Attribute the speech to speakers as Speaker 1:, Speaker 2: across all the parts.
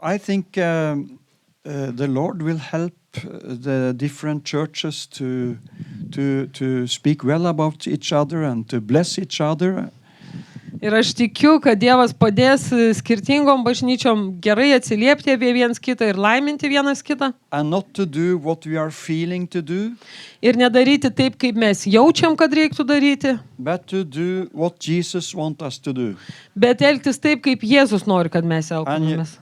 Speaker 1: I think the Lord will help the different churches to speak well about each other and to bless each other.
Speaker 2: Ir aš tikiu, kad Dievas padės skirtingom bažnyčiom gerai atsiliepti apie vienas kitą ir laiminti vienas kitą.
Speaker 1: And not to do what we are feeling to do.
Speaker 2: Ir nedaryti taip, kaip mes jaučiam, kad reiktų daryti.
Speaker 1: But to do what Jesus wants us to do.
Speaker 2: Bet elgtis taip, kaip Jėzus nori, kad mes elgtumėmės.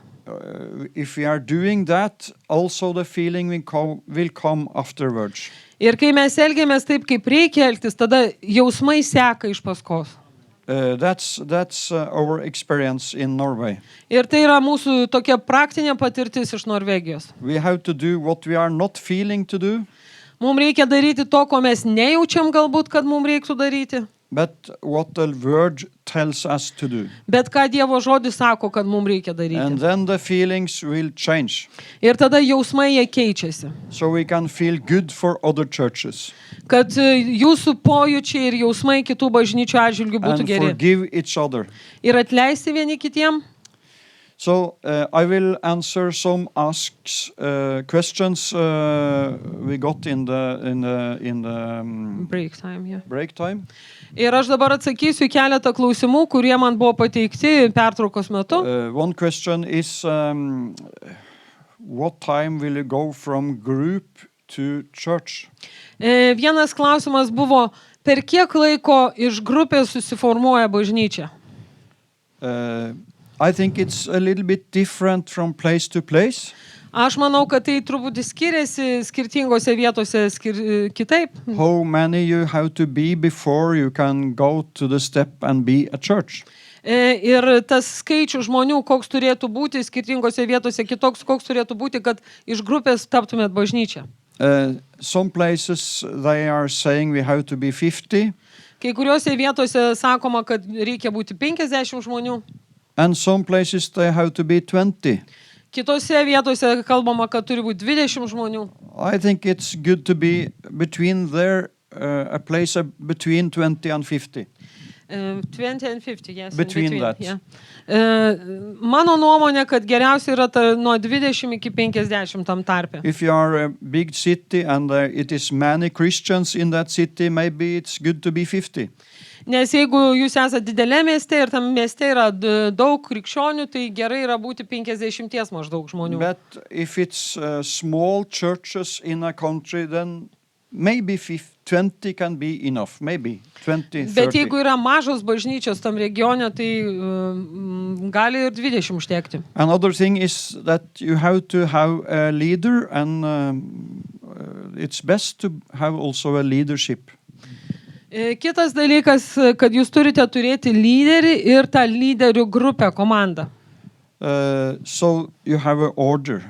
Speaker 1: If we are doing that, also the feeling will come afterwards.
Speaker 2: Ir kai mes elgiamės taip, kaip reikia elgtis, tada jausmai seka iš paskos.
Speaker 1: That's our experience in Norway.
Speaker 2: Ir tai yra mūsų tokia praktinė patirtis iš Norvegijos.
Speaker 1: We have to do what we are not feeling to do.
Speaker 2: Mums reikia daryti to, ko mes nejaučiam galbūt, kad mums reiktų daryti.
Speaker 1: But what the word tells us to do.
Speaker 2: Bet ką Dievo žodis sako, kad mums reikia daryti.
Speaker 1: And then the feelings will change.
Speaker 2: Ir tada jausmai jie keičiasi.
Speaker 1: So we can feel good for other churches.
Speaker 2: Kad jūsų pojūčiai ir jausmai kitų bažnyčių atžvilgių būtų
Speaker 1: And
Speaker 2: geri.
Speaker 1: forgive each other.
Speaker 2: Ir atleisti vieni kitiem.
Speaker 1: So I will answer some questions we got in the
Speaker 2: Break time, yeah.
Speaker 1: break time.
Speaker 2: Ir aš dabar atsakysiu keletą klausimų, kurie man buvo pateikti pertraukos metu.
Speaker 1: One question is what time will you go from group to church?
Speaker 2: Vienas klausimas buvo, per kiek laiko iš grupės susiformuoja bažnyčia?
Speaker 1: I think it's a little bit different from place to place.
Speaker 2: Aš manau, kad tai truputį skiriasi skirtingose vietose kitaip.
Speaker 1: How many you have to be before you can go to the step and be a church?
Speaker 2: Ir tas skaičių žmonių, koks turėtų būti skirtingose vietose, kitoks, koks turėtų būti, kad iš grupės taptumėt bažnyčią.
Speaker 1: Some places they are saying we have to be 50.
Speaker 2: Kai kuriuose vietose sakoma, kad reikia būti 50 žmonių.
Speaker 1: And some places they have to be 20.
Speaker 2: Kitose vietose kalbama, kad turi būti 20 žmonių.
Speaker 1: I think it's good to be between there, a place between 20 and 50.
Speaker 2: 20 and 50, yes.
Speaker 1: Between that.
Speaker 2: Yeah. Mano nuomonė, kad geriausia yra nuo 20 iki 50 tam tarpe.
Speaker 1: If you are a big city and it is many Christians in that city, maybe it's good to be 50.
Speaker 2: Nes jeigu jūs esate didelė mieste ir tam mieste yra daug krikščionių, tai gerai yra būti 50 maždaug žmonių.
Speaker 1: But if it's small churches in a country, then maybe 20 can be enough. Maybe 20, 30.
Speaker 2: Bet jeigu yra mažos bažnyčios tam regione, tai gali ir 20 užtekti.
Speaker 1: Another thing is that you have to have a leader, and it's best to have also a leadership.
Speaker 2: Kitas dalykas, kad jūs turite turėti lyderį ir tą lyderių grupę, komandą.
Speaker 1: So you have an order.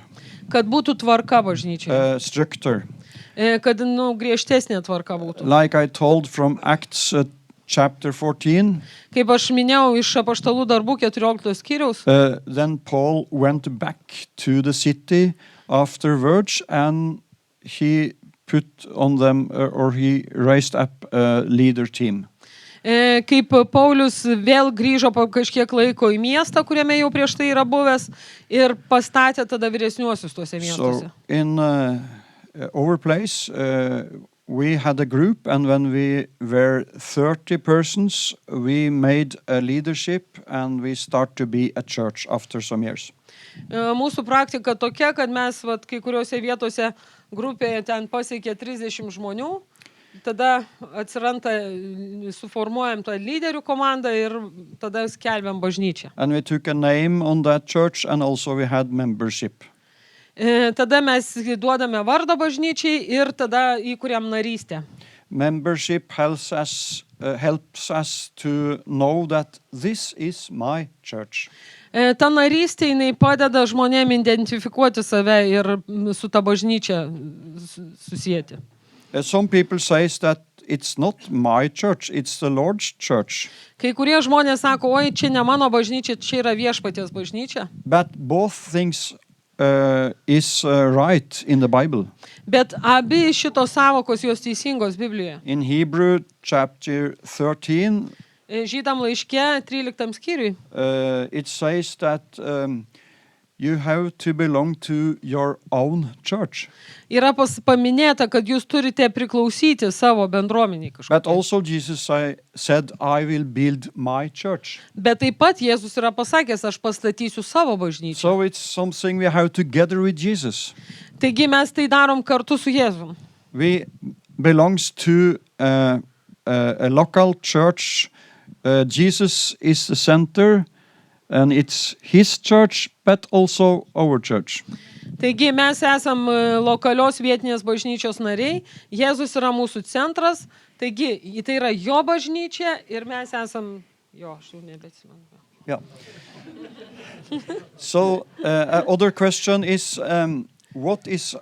Speaker 2: Kad būtų tvarka bažnyčioje.
Speaker 1: Structure.
Speaker 2: Kad griežtesnė tvarka būtų.
Speaker 1: Like I told from Acts chapter 14.
Speaker 2: Kaip aš minėjau iš Apaštalų darbų 14 skyriaus.
Speaker 1: Then Paul went back to the city afterwards and he put on them or he raised up a leader team.
Speaker 2: Kaip Paulius vėl grįžo po kažkiek laiko į miestą, kuriame jau prieš tai yra buvęs ir pastatė tada vyresniuosius tuose miestuose.
Speaker 1: So in our place we had a group, and when we were 30 persons we made a leadership and we start to be a church after some years.
Speaker 2: Mūsų praktika tokia, kad mes kai kuriuose vietose grupėje ten pasiekė 30 žmonių, tada atsiranda, suformuojam tą lyderių komandą ir tada skelbiam bažnyčią.
Speaker 1: And we took a name on that church and also we had membership.
Speaker 2: Tada mes duodame vardą bažnyčiai ir tada įkuriam narystę.
Speaker 1: Membership helps us to know that this is my church.
Speaker 2: Ta narystė, jinai padeda žmonėm identifikuoti save ir su ta bažnyčia susijęti.
Speaker 1: Some people say that it's not my church, it's the Lord's church.
Speaker 2: Kai kurie žmonės sako, oi, čia ne mano bažnyčia, čia yra viešpaties bažnyčia.
Speaker 1: But both things is right in the Bible.
Speaker 2: Bet abi šitos sąvokos jos teisingos Biblijoje.
Speaker 1: In Hebrew chapter 13,
Speaker 2: Žydam laiške 13 skyriui.
Speaker 1: It says that you have to belong to your own church.
Speaker 2: Yra paminėta, kad jūs turite priklausyti savo bendruomeniai
Speaker 1: But
Speaker 2: kažkokiai.
Speaker 1: also Jesus said, I will build my church.
Speaker 2: Bet taip pat Jėzus yra pasakęs, aš pastatysiu savo bažnyčią.
Speaker 1: So it's something we have together with Jesus.
Speaker 2: Taigi mes tai darom kartu su Jėzum.
Speaker 1: We belongs to a local church. Jesus is the center, and it's his church, but also our church.
Speaker 2: Taigi mes esam lokalios vietinės bažnyčios nariai, Jėzus yra mūsų centras, taigi tai yra jo bažnyčia ir mes esam jo, aš jau nebeatsimenu.
Speaker 1: Yeah. So other question is, what is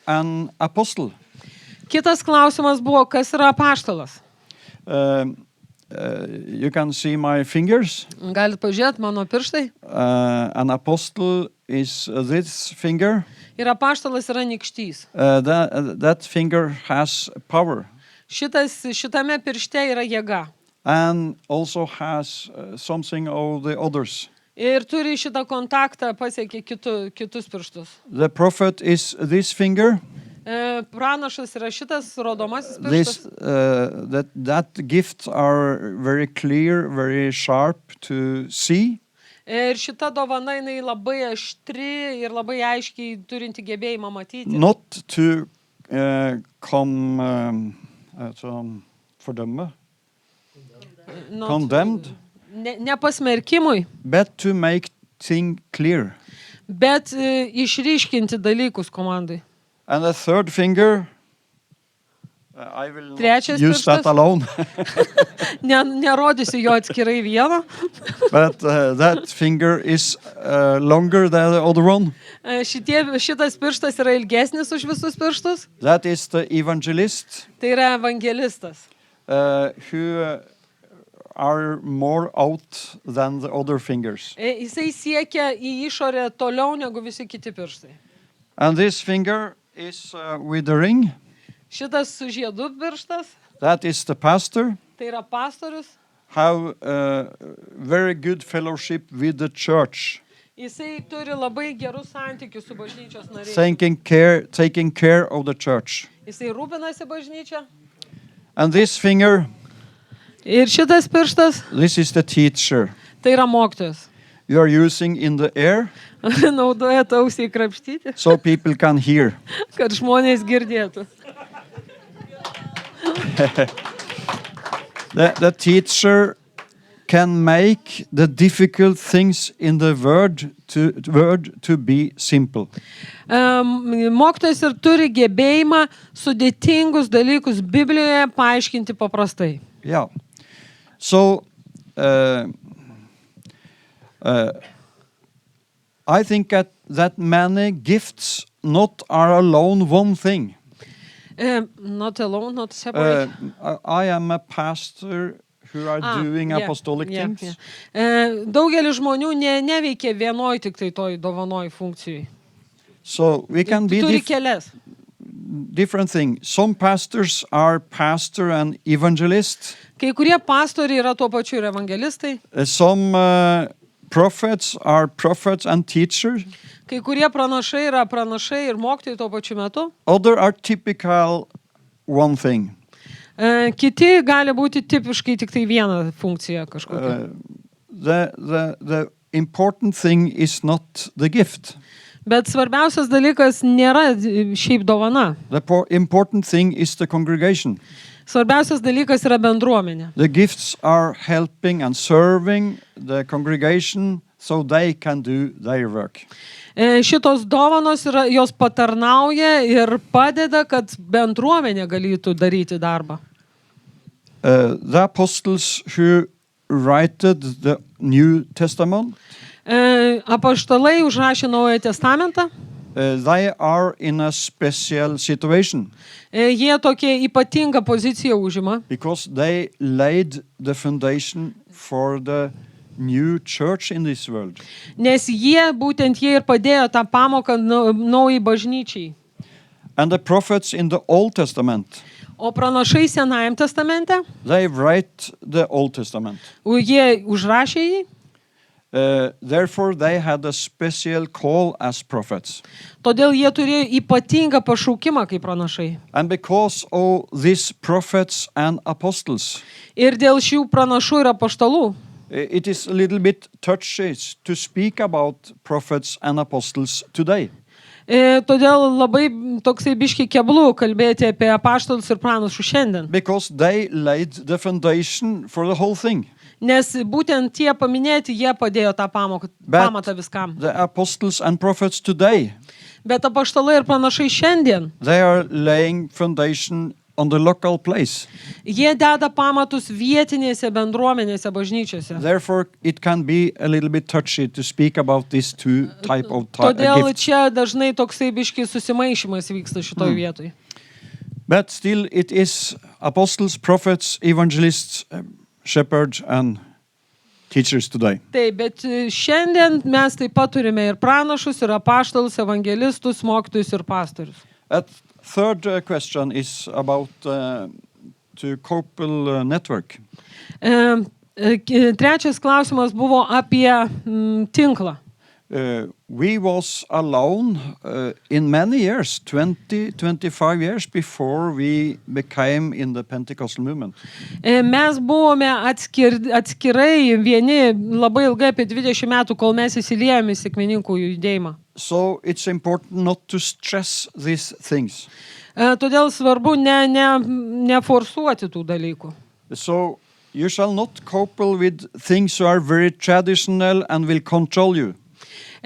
Speaker 1: an apostle?
Speaker 2: Kitas klausimas buvo, kas yra apaštalas?
Speaker 1: You can see my fingers.
Speaker 2: Galit pažiūrėti mano pirštai.
Speaker 1: An apostle is this finger.
Speaker 2: Ir apaštalas yra nykštys.
Speaker 1: That finger has power
Speaker 2: Šitame piršte yra jėga.
Speaker 1: and also has something of the others.
Speaker 2: Ir turi šitą kontaktą pasiekia kitus pirštus.
Speaker 1: The prophet is this finger.
Speaker 2: Pranašas yra šitas rodomasis
Speaker 1: This
Speaker 2: pirštas.
Speaker 1: that gifts are very clear, very sharp to see.
Speaker 2: Ir šita dovana jinai labai aštri ir labai aiškiai turinti gebėjimą matyti.
Speaker 1: Not to fordømme, condemned,
Speaker 2: Ne pasmerkimui,
Speaker 1: but to make things clear.
Speaker 2: bet išryškinti dalykus komandai.
Speaker 1: And the third finger, I will not
Speaker 2: Trečias
Speaker 1: use that
Speaker 2: pirštas.
Speaker 1: alone,
Speaker 2: Nerodysiu jo atskirai vieno.
Speaker 1: but that finger is longer than the other one.
Speaker 2: Šitas pirštas yra ilgesnis už visus pirštus.
Speaker 1: That is the evangelist
Speaker 2: Tai yra evangelistas.
Speaker 1: who are more out than the other fingers.
Speaker 2: Jisai siekia į išorę toliau negu visi kiti pirštai.
Speaker 1: And this finger is with the ring.
Speaker 2: Šitas su žiedu pirštas,
Speaker 1: That is the pastor.
Speaker 2: tai yra pastorius.
Speaker 1: Have very good fellowship with the church,
Speaker 2: Jisai turi labai gerus santykius su bažnyčios nariais.
Speaker 1: taking care of the church.
Speaker 2: Jisai rūpinasi bažnyčia.
Speaker 1: And this finger,
Speaker 2: Ir šitas pirštas,
Speaker 1: this is the teacher.
Speaker 2: tai yra mokytojas.
Speaker 1: You are using in the air
Speaker 2: Naudoja tausiai krapštyti,
Speaker 1: so people can hear.
Speaker 2: kad žmonės girdėtų.
Speaker 1: The teacher can make the difficult things in the word to be simple.
Speaker 2: Mokytojas ir turi gebėjimą sudėtingus dalykus Biblijoje paaiškinti paprastai.
Speaker 1: Yeah. So I think that many gifts not are alone one thing.
Speaker 2: Not alone, not separate.
Speaker 1: I am a pastor who are doing apostolic things.
Speaker 2: Daugelis žmonių neveikia vienoj tik tai toj dovanoj funkcijai.
Speaker 1: So we can be
Speaker 2: Turi kelias.
Speaker 1: different things. Some pastors are pastor and evangelist.
Speaker 2: Kai kurie pastoriai yra tuo pačiu ir evangelistai,
Speaker 1: Some prophets are prophets and teachers.
Speaker 2: kai kurie pranašai yra pranašai ir mokytojai tuo pačiu metu.
Speaker 1: Other are typical one thing.
Speaker 2: Kiti gali būti tipiškai tik tai viena funkcija kažkokia.
Speaker 1: The important thing is not the gift.
Speaker 2: Bet svarbiausias dalykas nėra šiaip dovana.
Speaker 1: The important thing is the congregation.
Speaker 2: Svarbiausias dalykas yra bendruomenė.
Speaker 1: The gifts are helping and serving the congregation so they can do their work.
Speaker 2: Šitos dovanos yra, jos patarnauja ir padeda, kad bendruomenė galėtų daryti darbą.
Speaker 1: The apostles who wrote the New Testament,
Speaker 2: Apaštalai užrašė Naująjį testamentą.
Speaker 1: they are in a special situation
Speaker 2: Jie tokia ypatinga pozicija užima,
Speaker 1: because they laid the foundation for the new church in this world.
Speaker 2: nes būtent jie ir padėjo tą pamoką naujai bažnyčiai.
Speaker 1: And the prophets in the Old Testament,
Speaker 2: O pranašai Senajam testamente,
Speaker 1: they write the Old Testament.
Speaker 2: jie užrašė jį,
Speaker 1: Therefore, they had a special call as prophets.
Speaker 2: Todėl jie turėjo ypatingą pašaukimą kaip pranašai.
Speaker 1: And because of these prophets and apostles,
Speaker 2: Ir dėl šių pranašų ir apaštalų,
Speaker 1: it is a little bit touchy to speak about prophets and apostles today.
Speaker 2: Todėl labai toksai biški keblų kalbėti apie apaštalus ir pranašus šiandien.
Speaker 1: Because they laid the foundation for the whole thing.
Speaker 2: Nes būtent tie paminėti, jie padėjo tą pamatą viskam.
Speaker 1: The apostles and prophets today,
Speaker 2: Bet apaštalai ir pranašai šiandien,
Speaker 1: they are laying foundation on the local place.
Speaker 2: jie deda pamatus vietinėse bendruomenėse, bažnyčiose.
Speaker 1: Therefore, it can be a little bit touchy to speak about these two type of
Speaker 2: Todėl
Speaker 1: gifts.
Speaker 2: čia dažnai toksai biški susimaišymas vyksta šitoj vietoj.
Speaker 1: But still, it is apostles, prophets, evangelists, shepherds, and teachers today.
Speaker 2: Taip, bet šiandien mes taip pat turime ir pranašus, ir apaštalus, evangelistus, mokytojus ir pastorius.
Speaker 1: A third question is about to Coupel network.
Speaker 2: Trečias klausimas buvo apie tinklą.
Speaker 1: We was alone in many years, 20-25 years before we became in the Pentecostal movement.
Speaker 2: Mes buvome atskirai vieni labai ilgai apie 20 metų, kol mes įsiliejome į sekmininkų judėjimą.
Speaker 1: So it's important not to stress these things.
Speaker 2: Todėl svarbu neforsuoti tų dalykų.
Speaker 1: So you shall not couple with things that are very traditional and will control you.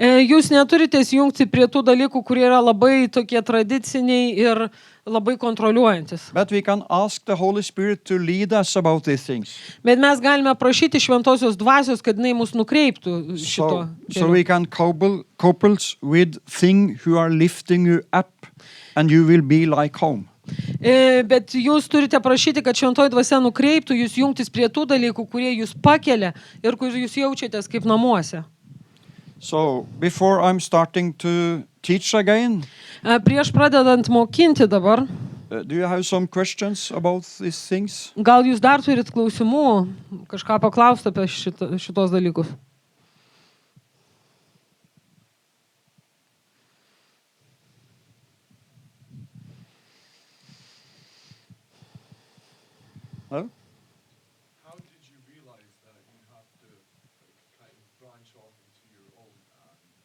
Speaker 2: Jūs neturite jungti prie tų dalykų, kurie yra labai tokie tradiciniai ir labai kontroliuojantis.
Speaker 1: But we can ask the Holy Spirit to lead us about these things.
Speaker 2: Bet mes galime prašyti šventosios dvasios, kad jinai mus nukreiptų šito.
Speaker 1: So we can couples with things who are lifting you up and you will be like home.
Speaker 2: Bet jūs turite prašyti, kad šventoji dvasia nukreiptų jūs jungtis prie tų dalykų, kurie jūs pakelia ir kur jūs jaučiatės kaip namuose.
Speaker 1: So before I'm starting to teach again,
Speaker 2: Prieš pradedant mokinti dabar,
Speaker 1: do you have some questions about these things?
Speaker 2: gal jūs dar turit klausimų, kažką paklausti apie šitos dalykus?
Speaker 1: No?
Speaker 3: How did you realize that you have to kind of branch off into your own?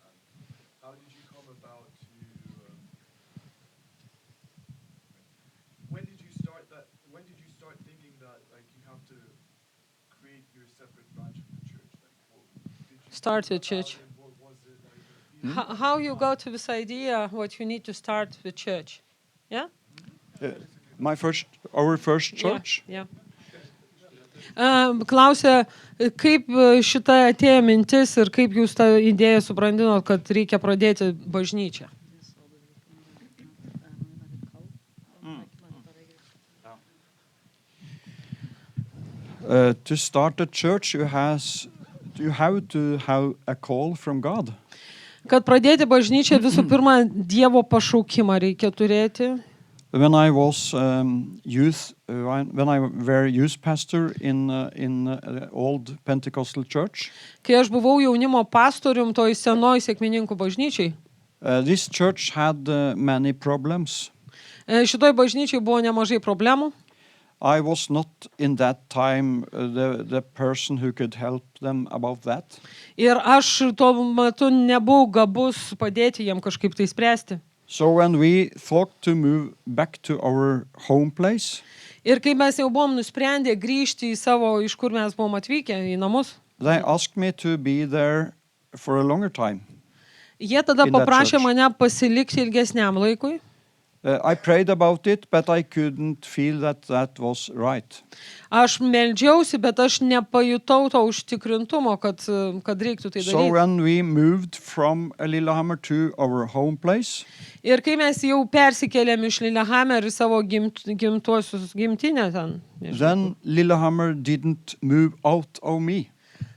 Speaker 3: And how did you come about to? When did you start that? When did you start thinking that like you have to create your separate branch of the church? Like, did you
Speaker 2: Start your
Speaker 3: think
Speaker 2: church.
Speaker 3: about it? What was it like?
Speaker 2: How you got to this idea what you need to start the church? Yeah?
Speaker 1: Our first church?
Speaker 2: Yeah. Klausė, kaip šita atėjo mintis ir kaip jūs tą idėją subrandinot, kad reikia pradėti bažnyčią?
Speaker 1: To start a church, you have to have a call from God.
Speaker 2: Kad pradėti bažnyčią, visų pirma, Dievo pašaukimą reikia turėti.
Speaker 1: When I was when I were youth pastor in old Pentecostal church,
Speaker 2: Kai aš buvau jaunimo pastorium toj senoj sekmininkų bažnyčiai,
Speaker 1: this church had many problems.
Speaker 2: šitoj bažnyčiai buvo nemažai problemų.
Speaker 1: I was not in that time the person who could help them about that.
Speaker 2: Ir aš tuo metu nebuvau gabus padėti jiem kažkaip tai spręsti.
Speaker 1: So when we thought to move back to our home place,
Speaker 2: Ir kai mes jau buvom nusprendę grįžti į savo, iš kur mes buvom atvykę, į namus,
Speaker 1: they asked me to be there for a longer time.
Speaker 2: jie tada
Speaker 1: In that
Speaker 2: paprašė
Speaker 1: church.
Speaker 2: mane pasilikti ilgesniam laikui.
Speaker 1: I prayed about it, but I couldn't feel that was right.
Speaker 2: Aš meldžiausi, bet aš nepajutau to užtikrintumo, kad reiktų tai
Speaker 1: So
Speaker 2: daryti.
Speaker 1: when we moved from Lillehammer to our home place,
Speaker 2: Ir kai mes jau persikėlėm iš Lillehammer į savo gimtuosius gimtinę ten, nežinau,
Speaker 1: then Lillehammer didn't move out of me.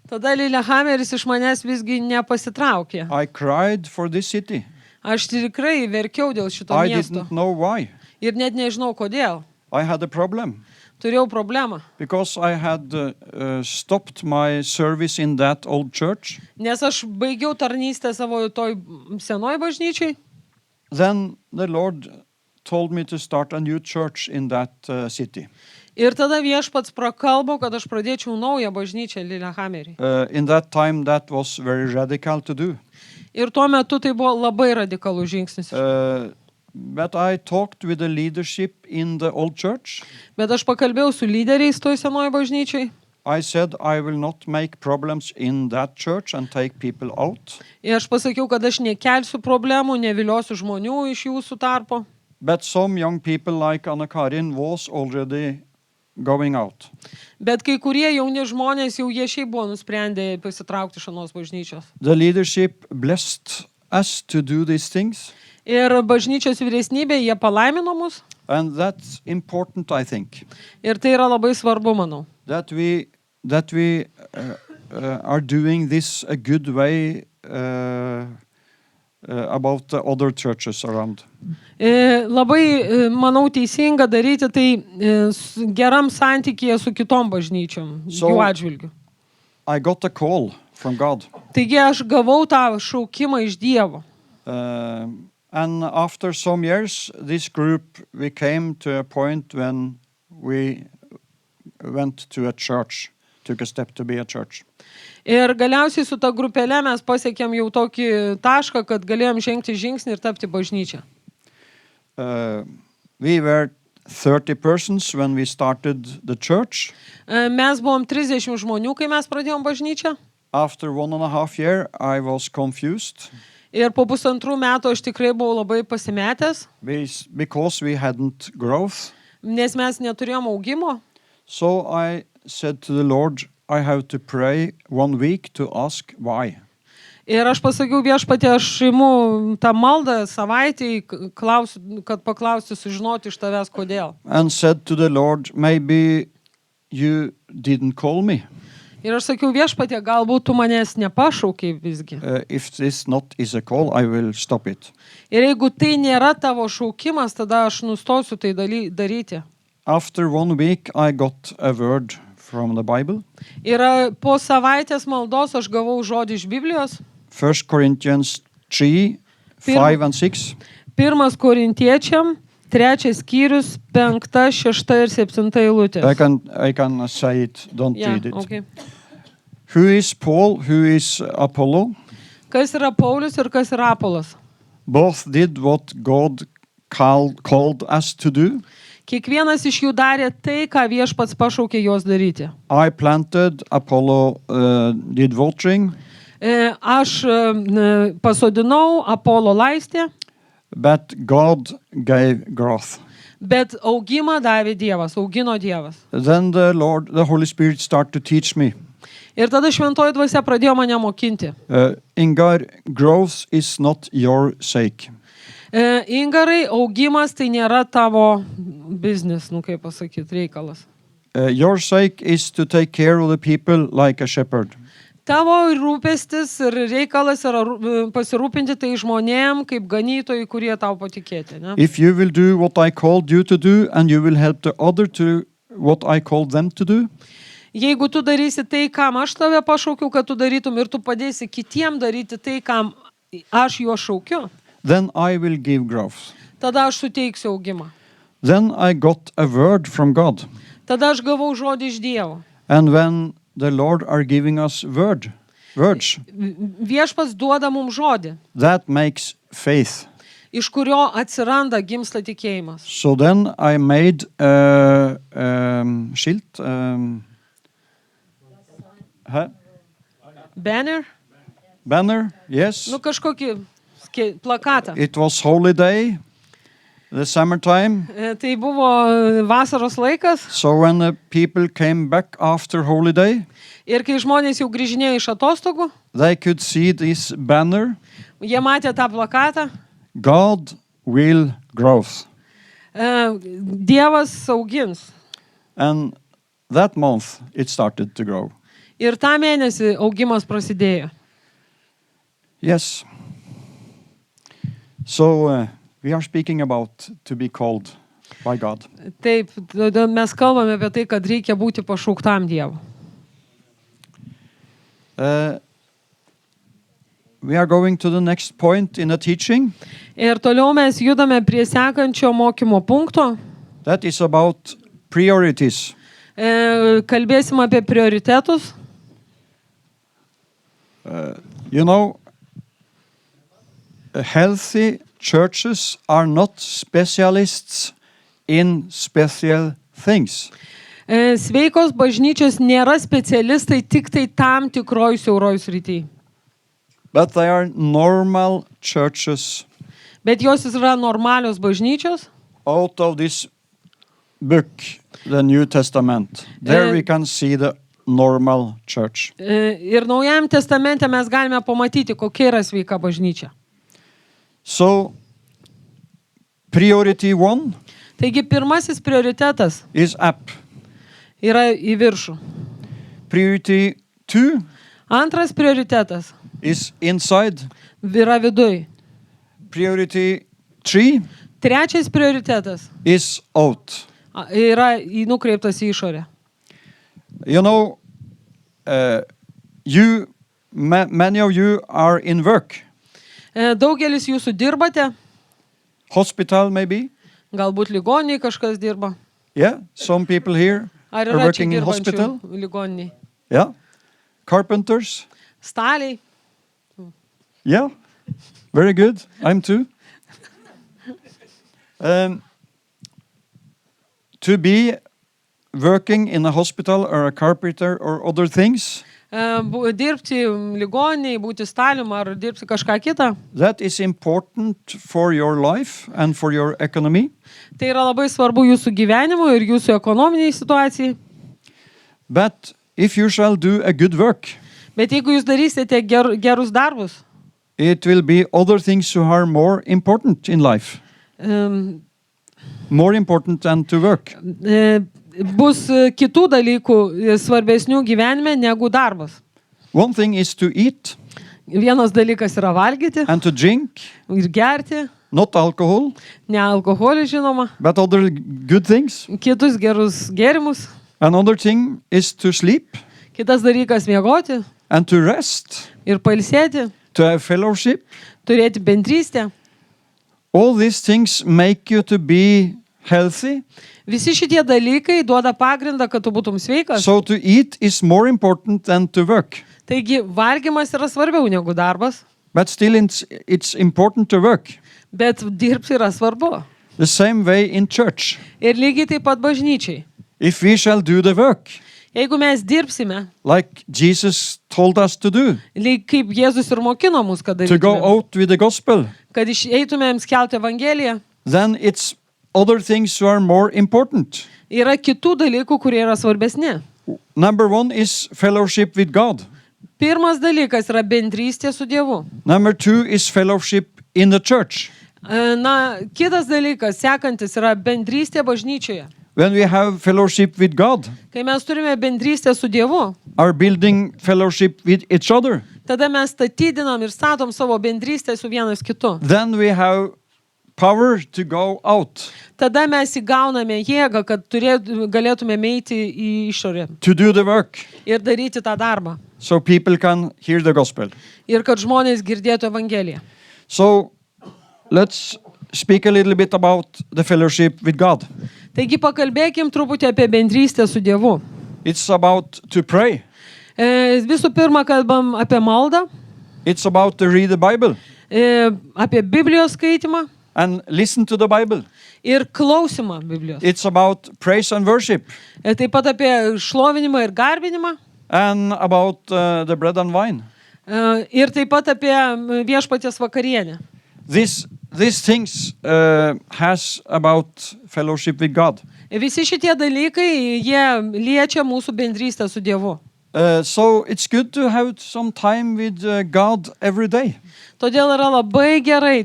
Speaker 2: tada Lillehammeris iš manęs visgi nepasitraukė.
Speaker 1: I cried for this city.
Speaker 2: Aš tikrai verkiau dėl šito
Speaker 1: I
Speaker 2: miesto.
Speaker 1: didn't know why.
Speaker 2: Ir net nežinau kodėl.
Speaker 1: I had a problem.
Speaker 2: turėjau problemą.
Speaker 1: because I had stopped my service in that old church.
Speaker 2: Nes aš baigiau tarnystę savo toj senoj bažnyčiai.
Speaker 1: Then the Lord told me to start a new church in that city.
Speaker 2: Ir tada viešpats prakalbo, kad aš pradėčiau naują bažnyčią Lillehammerį.
Speaker 1: In that time, that was very radical to do.
Speaker 2: Ir tuo metu tai buvo labai radikalus žingsnis.
Speaker 1: But I talked with the leadership in the old church.
Speaker 2: Bet aš pakalbėjau su lyderiais toj senoj bažnyčiai.
Speaker 1: I said I will not make problems in that church and take people out.
Speaker 2: Ir aš pasakiau, kad aš nekelsiu problemų, neviliosiu žmonių iš jūsų tarpo.
Speaker 1: But some young people like Anna Karin was already going out.
Speaker 2: Bet kai kurie jauni žmonės jau jie šiaip buvo nusprendę pasitraukti iš anos bažnyčios.
Speaker 1: The leadership blessed us to do these things.
Speaker 2: Ir bažnyčios vyresnybė, jie palaimino mus.
Speaker 1: And that's important, I think,
Speaker 2: Ir tai yra labai svarbu, manau.
Speaker 1: that we are doing this a good way about the other churches around.
Speaker 2: Labai, manau, teisinga daryti tai geram santykėje su kitom bažnyčiom, jų atžvilgiu.
Speaker 1: I got a call from God.
Speaker 2: Taigi aš gavau tą šaukimą iš Dievo.
Speaker 1: And after some years, this group, we came to a point when we went to a church, took a step to be a church.
Speaker 2: Ir galiausiai su ta grupelė mes pasiekėm jau tokį tašką, kad galėjom žengti žingsnį ir tapti bažnyčią.
Speaker 1: We were 30 persons when we started the church.
Speaker 2: Mes buvom 30 žmonių, kai mes pradėjom bažnyčią.
Speaker 1: After 1.5 years, I was confused
Speaker 2: Ir po 2 metų aš tikrai buvau labai pasimetęs,
Speaker 1: because we hadn't growth.
Speaker 2: nes mes neturėjom augimo.
Speaker 1: So I said to the Lord, I have to pray 1 week to ask why.
Speaker 2: Ir aš pasakiau viešpatie, aš imu tą maldą savaitį, kad paklausiu, sužinoti iš tavęs, kodėl.
Speaker 1: And said to the Lord, maybe you didn't call me.
Speaker 2: Ir aš sakiau viešpatie, galbūt tu manęs nepašaukiai visgi.
Speaker 1: If this not is a call, I will stop it.
Speaker 2: Ir jeigu tai nėra tavo šaukimas, tada aš nustosiu tai daryti.
Speaker 1: After 1 week, I got a word from the Bible.
Speaker 2: Ir po savaitės maldos aš gavau žodį iš Biblijos.
Speaker 1: 1 Corinthians 3, 5 and 6.
Speaker 2: 1 Korintiečiam, 3 skyrius, 5, 6 ir 7 eilutės.
Speaker 1: I can say it, don't read it.
Speaker 2: Okay.
Speaker 1: Who is Paul, who is Apollo?
Speaker 2: Kas yra Paulius ir kas yra Apolas?
Speaker 1: Both did what God called us to do.
Speaker 2: Kiekvienas iš jų darė tai, ką viešpats pašaukė juos daryti.
Speaker 1: I planted, Apollo did watering,
Speaker 2: Aš pasodinau, Apolo laistė,
Speaker 1: but God gave growth.
Speaker 2: bet augimą davė Dievas, augino Dievas.
Speaker 1: Then the Holy Spirit started to teach me.
Speaker 2: Ir tada šventoji dvasia pradėjo mane mokinti.
Speaker 1: Ingar, growth is not your sake.
Speaker 2: Ingarai, augimas tai nėra tavo biznis, kaip pasakyti, reikalas.
Speaker 1: Your sake is to take care of the people like a shepherd.
Speaker 2: Tavo rūpestis ir reikalas yra pasirūpinti tai žmonėm kaip ganytojai, kurie tau patikėti. Ne?
Speaker 1: If you will do what I called you to do and you will help the other to what I called them to do,
Speaker 2: Jeigu tu darysi tai, kam aš tave pašaukiau, kad tu darytum ir tu padėsi kitiem daryti tai, kam aš juos šaukiu,
Speaker 1: then I will give growth.
Speaker 2: tada aš suteiksiu augimą.
Speaker 1: Then I got a word from God.
Speaker 2: Tada aš gavau žodį iš Dievo.
Speaker 1: And when the Lord are giving us words,
Speaker 2: Viešpats duoda mums žodį,
Speaker 1: that makes faith.
Speaker 2: iš kurio atsiranda gimsta tikėjimas.
Speaker 1: So then I made a schild. Banner, yes.
Speaker 2: Kažkokį plakatą.
Speaker 1: It was holiday, the summertime.
Speaker 2: Tai buvo vasaros laikas.
Speaker 1: So when the people came back after holiday,
Speaker 2: Ir kai žmonės jau grįžinėjo iš atostogų,
Speaker 1: they could see this banner.
Speaker 2: jie matė tą plakatą.
Speaker 1: God will growth.
Speaker 2: Dievas augins.
Speaker 1: And that month it started to grow.
Speaker 2: Ir tą mėnesį augimas prasidėjo.
Speaker 1: Yes. So we are speaking about to be called. by God.
Speaker 2: Taip, tada mes kalbame apie tai, kad reikia būti pašauktam Dievu.
Speaker 1: We are going to the next point in the teaching.
Speaker 2: Ir toliau mes judame prie sekančio mokymo punkto.
Speaker 1: That is about priorities.
Speaker 2: Kalbėsim apie prioritetus.
Speaker 1: You know, healthy churches are not specialists in special things.
Speaker 2: Sveikos bažnyčios nėra specialistai tik tai tam tikroj siauroj srity.
Speaker 1: But they are normal churches
Speaker 2: Bet jos yra normalios bažnyčios.
Speaker 1: out of this book, the New Testament. There
Speaker 2: Eh.
Speaker 1: we can see the normal church.
Speaker 2: Ir Naujajam testamente mes galime pamatyti, kokia yra sveika bažnyčia.
Speaker 1: So, priority 1
Speaker 2: Taigi pirmasis prioritetas
Speaker 1: is up.
Speaker 2: yra į viršų.
Speaker 1: Priority 2
Speaker 2: Antras prioritetas
Speaker 1: is inside.
Speaker 2: yra viduj.
Speaker 1: Priority 3
Speaker 2: Trečias prioritetas
Speaker 1: is out.
Speaker 2: yra nukreiptas į išorę.
Speaker 1: You know, many of you are in work.
Speaker 2: Daugelis jūsų dirbate,
Speaker 1: Hospital maybe.
Speaker 2: galbūt ligoniai kažkas dirba.
Speaker 1: Yeah, some people here
Speaker 2: Ar
Speaker 1: are
Speaker 2: yra čia
Speaker 1: working in hospital.
Speaker 2: dirbančių ligoniniai?
Speaker 1: Yeah. Carpenters.
Speaker 2: Staliai.
Speaker 1: Yeah. Very good. I'm too. To be working in a hospital or a carpenter or other things,
Speaker 2: Dirbti ligoniai, būti stalium ar dirbti kažką kitą.
Speaker 1: that is important for your life and for your economy.
Speaker 2: Tai yra labai svarbu jūsų gyvenimui ir jūsų ekonominiai situacijai.
Speaker 1: But if you shall do a good work,
Speaker 2: Bet jeigu jūs darysite gerus darbus,
Speaker 1: it will be other things who are more important in life.
Speaker 2: em,
Speaker 1: More important than to work.
Speaker 2: bus kitų dalykų svarbesnių gyvenime negu darbas.
Speaker 1: One thing is to eat
Speaker 2: Vienas dalykas yra valgyti
Speaker 1: and to drink,
Speaker 2: ir gerti,
Speaker 1: not alcohol,
Speaker 2: ne alkoholį žinoma,
Speaker 1: but other good things.
Speaker 2: kitus gerus gėrimus.
Speaker 1: Another thing is to sleep
Speaker 2: Kitas dalykas miegoti
Speaker 1: and to rest,
Speaker 2: ir pailsėti,
Speaker 1: to have fellowship.
Speaker 2: turėti bendrystę.
Speaker 1: All these things make you to be healthy.
Speaker 2: Visi šitie dalykai duoda pagrindą, kad tu būtum sveikas.
Speaker 1: So to eat is more important than to work.
Speaker 2: Taigi valgymas yra svarbiau negu darbas,
Speaker 1: But still it's important to work.
Speaker 2: bet dirbti yra svarbu.
Speaker 1: The same way in church.
Speaker 2: Ir lygiai taip pat bažnyčiai.
Speaker 1: If we shall do the work
Speaker 2: Jeigu mes dirbsime,
Speaker 1: like Jesus told us to do,
Speaker 2: lyg kaip Jėzus ir mokino mus, kad
Speaker 1: to go
Speaker 2: darytumėm,
Speaker 1: out with the gospel,
Speaker 2: kad eitumėm skelbti Evangeliją,
Speaker 1: then it's other things who are more important.
Speaker 2: yra kitų dalykų, kurie yra svarbesni.
Speaker 1: Number 1 is fellowship with God.
Speaker 2: Pirmas dalykas yra bendrystė su Dievu.
Speaker 1: Number 2 is fellowship in the church.
Speaker 2: Na, kitas dalykas, sekantis, yra bendrystė bažnyčioje.
Speaker 1: When we have fellowship with God,
Speaker 2: Kai mes turime bendrystę su Dievu,
Speaker 1: are building fellowship with each other,
Speaker 2: tada mes statydinam ir statom savo bendrystę su vienas kitu.
Speaker 1: then we have power to go out,
Speaker 2: Tada mes įgauname jėgą, kad galėtume eiti į išorę
Speaker 1: to do the work,
Speaker 2: ir daryti tą darbą.
Speaker 1: so people can hear the gospel.
Speaker 2: Ir kad žmonės girdėtų Evangeliją.
Speaker 1: So let's speak a little bit about the fellowship with God.
Speaker 2: Taigi pakalbėkim truputį apie bendrystę su Dievu.
Speaker 1: It's about to pray.
Speaker 2: Visų pirma, kalbam apie maldą,
Speaker 1: It's about to read the Bible
Speaker 2: apie Biblijos skaitimą
Speaker 1: and listen to the Bible.
Speaker 2: ir klausimą Biblijos.
Speaker 1: It's about praise and worship
Speaker 2: Taip pat apie šlovinimą ir garbinimą.
Speaker 1: and about the bread and wine.
Speaker 2: Ir taip pat apie viešpaties vakarienę.
Speaker 1: These things has about fellowship with God.
Speaker 2: Visi šitie dalykai, jie liečia mūsų bendrystę su Dievu.
Speaker 1: So it's good to have some time with God every day.
Speaker 2: Todėl yra labai gerai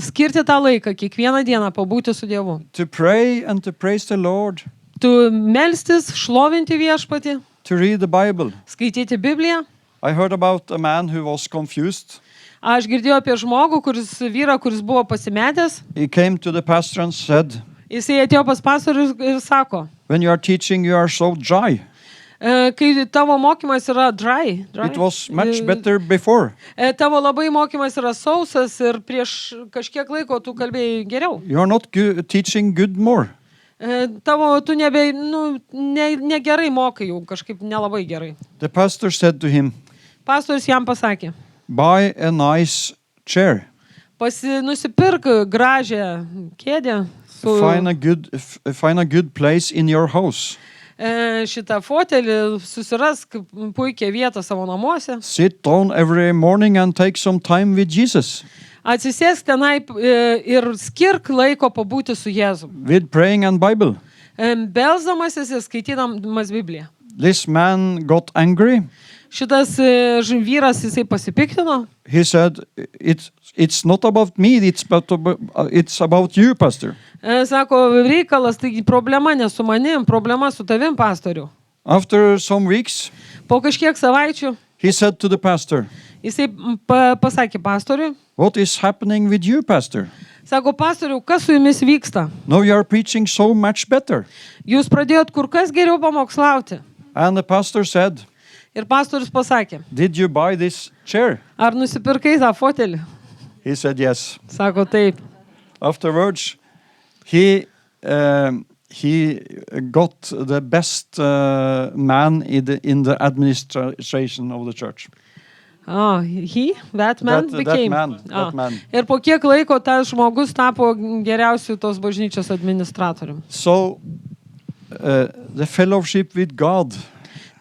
Speaker 2: skirti tą laiką, kiekvieną dieną pabūti su Dievu.
Speaker 1: To pray and to praise the Lord.
Speaker 2: Tu melstis, šlovinti viešpatį,
Speaker 1: To read the Bible.
Speaker 2: skaityti Bibliją.
Speaker 1: I heard about a man who was confused.
Speaker 2: Aš girdėjau apie žmogų, vyrą, kuris buvo pasimetęs.
Speaker 1: He came to the pastor and said,
Speaker 2: Jisai atėjo pas pastorius ir sako,
Speaker 1: when you are teaching, you are so dry.
Speaker 2: kai tavo mokymas yra dry,
Speaker 1: It was much better before.
Speaker 2: Tavo labai mokymas yra sausas ir prieš kažkiek laiko tu kalbėjai geriau.
Speaker 1: You are not teaching good more.
Speaker 2: Tavo tu negerai mokai jau, kažkaip nelabai gerai.
Speaker 1: The pastor said to him,
Speaker 2: Pastorius jam pasakė,
Speaker 1: buy a nice chair.
Speaker 2: nusipirk gražią kėdę su
Speaker 1: Find a good place in your house.
Speaker 2: šitą fotelį, susirask puikią vietą savo namuose.
Speaker 1: Sit down every morning and take some time with Jesus.
Speaker 2: Atsisėsk tenai ir skirk laiko pabūti su Jėzu.
Speaker 1: With praying and Bible.
Speaker 2: Belsdamasis ir skaitydamas Bibliją.
Speaker 1: This man got angry.
Speaker 2: Šitas vyras, jisai pasipiktino.
Speaker 1: He said, it's not about me, it's about you, pastor.
Speaker 2: Sako, reikalas, tai problema ne su manim, problema su tavim, pastoriu.
Speaker 1: After some weeks,
Speaker 2: Po kažkiek savaičių,
Speaker 1: he said to the pastor,
Speaker 2: jisai pasakė pastoriui,
Speaker 1: what is happening with you, pastor?
Speaker 2: sako, pastoriu, kas su jumis vyksta?
Speaker 1: Now you are preaching so much better.
Speaker 2: Jūs pradėjot kur kas geriau pamokslauti.
Speaker 1: And the pastor said,
Speaker 2: Ir pastorius pasakė,
Speaker 1: did you buy this chair?
Speaker 2: ar nusipirkai tą fotelį?
Speaker 1: He said, yes.
Speaker 2: Sako, taip.
Speaker 1: Afterwards, he got the best man in the administration of the church.
Speaker 2: That man became.
Speaker 1: That man.
Speaker 2: Ir po kiek laiko tas žmogus tapo geriausiu tos bažnyčios administratorium.
Speaker 1: So, the fellowship with God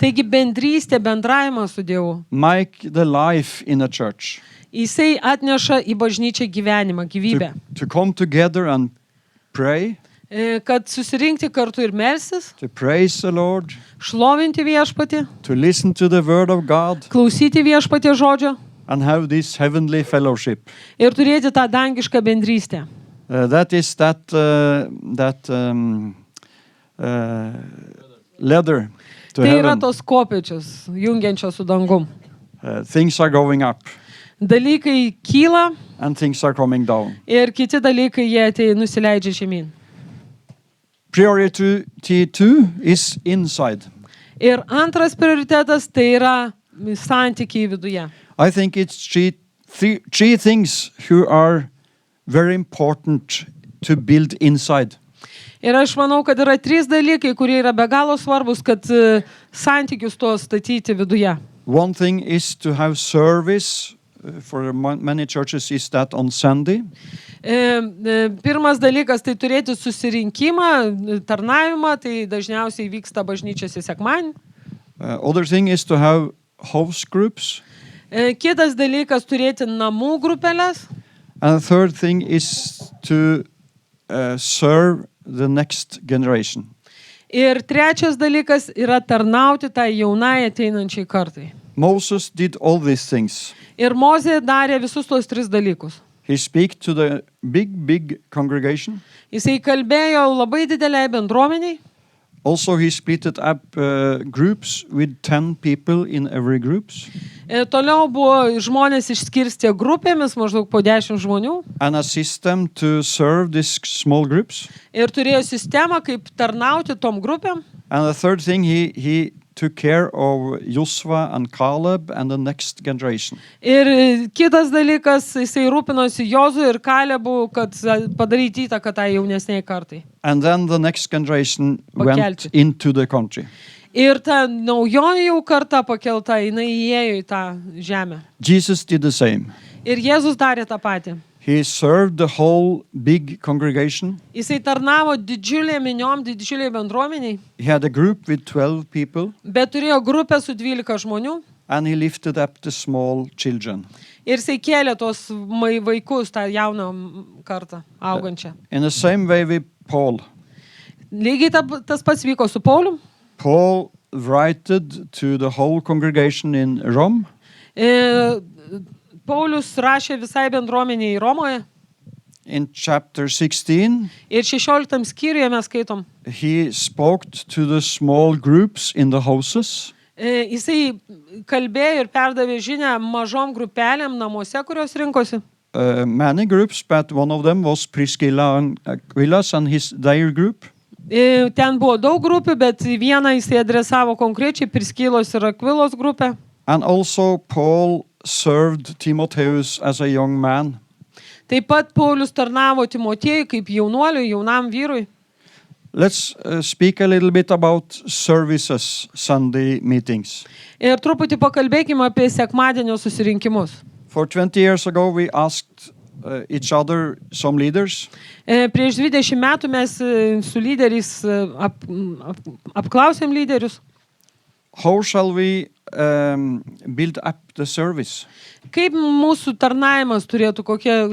Speaker 2: Taigi bendrystė, bendravimas su Dievu.
Speaker 1: make the life in a church.
Speaker 2: Jisai atneša į bažnyčią gyvenimą, gyvybę.
Speaker 1: To come together and pray,
Speaker 2: Kad susirinkti kartu ir melstis,
Speaker 1: to praise the Lord,
Speaker 2: šlovinti viešpatį,
Speaker 1: to listen to the word of God,
Speaker 2: klausyti viešpatie žodžio
Speaker 1: and have this heavenly fellowship.
Speaker 2: ir turėti tą dangišką bendrystę.
Speaker 1: That is ladder to
Speaker 2: Tai yra
Speaker 1: heaven.
Speaker 2: tos kopėčios, jungiančios su dangum.
Speaker 1: Things are going up
Speaker 2: Dalykai kyla
Speaker 1: and things are coming down.
Speaker 2: ir kiti dalykai jie nusileidžia žemyn.
Speaker 1: Priority 2 is inside.
Speaker 2: Ir antras prioritetas tai yra santykiai viduje.
Speaker 1: I think it's three things who are very important to build inside.
Speaker 2: Ir aš manau, kad yra 3 dalykai, kurie yra be galo svarbus, kad santykius to statyti viduje.
Speaker 1: One thing is to have service. For many churches is that on Sunday.
Speaker 2: Pirmas dalykas tai turėti susirinkimą, tarnavimą, tai dažniausiai vyksta bažnyčiose sekmadienį.
Speaker 1: Other thing is to have house groups.
Speaker 2: Kitas dalykas turėti namų grupelės.
Speaker 1: And the third thing is to serve the next generation.
Speaker 2: Ir trečias dalykas yra tarnauti tai jaunai ateinančiai kartai.
Speaker 1: Moses did all these things.
Speaker 2: Ir Mozė darė visus tos 3 dalykus.
Speaker 1: He spoke to the big congregation.
Speaker 2: Jisai kalbėjo labai dideliai bendruomeniai.
Speaker 1: Also he splitted up groups with 10 people in every groups.
Speaker 2: Toliau buvo žmonės išskirstė grupėmis, maždaug po 10 žmonių.
Speaker 1: And a system to serve these small groups.
Speaker 2: Ir turėjo sistemą, kaip tarnauti tom grupėm.
Speaker 1: And the third thing, he took care of Joshua and Caleb and the next generation.
Speaker 2: Ir kitas dalykas, jisai rūpinosi Jozu ir Kalebu, kad padaryti įtaką tai jaunesniai kartai.
Speaker 1: And then the next generation went
Speaker 2: Pakelti.
Speaker 1: into the country.
Speaker 2: Ir ta naujoji jau karta pakelta, jinai įėjo į tą žemę.
Speaker 1: Jesus did the same.
Speaker 2: Ir Jėzus darė tą patį.
Speaker 1: He served the whole big congregation.
Speaker 2: Jisai tarnavo didžiulė miniom, didžiuliai bendruomeniai,
Speaker 1: He had a group with 12 people
Speaker 2: bet turėjo grupę su 12 žmonių.
Speaker 1: and he lifted up the small children.
Speaker 2: Ir jisai kėlė tos vaikus, tą jauną kartą, augančią.
Speaker 1: In the same way with Paul.
Speaker 2: Lygiai tas pats vyko su Paulium.
Speaker 1: Paul wrote to the whole congregation in Rome.
Speaker 2: Paulius rašė visai bendruomeniai Romoje.
Speaker 1: In chapter 16,
Speaker 2: Ir 16 skyriuje mes skaitom.
Speaker 1: he spoke to the small groups in the houses.
Speaker 2: Jisai kalbėjo ir perdavė žinią mažom grupelėm namuose, kurios rinkosi.
Speaker 1: many groups, but one of them was Priscilla and Aquilas and their group.
Speaker 2: Ten buvo daug grupių, bet vieną jisai adresavo konkrečiai Priskylos ir Akvilos grupę.
Speaker 1: And also Paul served Timotheus as a young man.
Speaker 2: Taip pat Paulius tarnavo Timotiejui kaip jaunuoliui, jaunam vyrui.
Speaker 1: Let's speak a little bit about services, Sunday meetings.
Speaker 2: Ir truputį pakalbėkime apie sekmadienio susirinkimus.
Speaker 1: For 20 years ago, we asked each other, some leaders,
Speaker 2: Prieš 20 metų mes su lyderiais apklausėm lyderius,
Speaker 1: how shall we build up the service?
Speaker 2: kaip mūsų tarnavimas turėtų,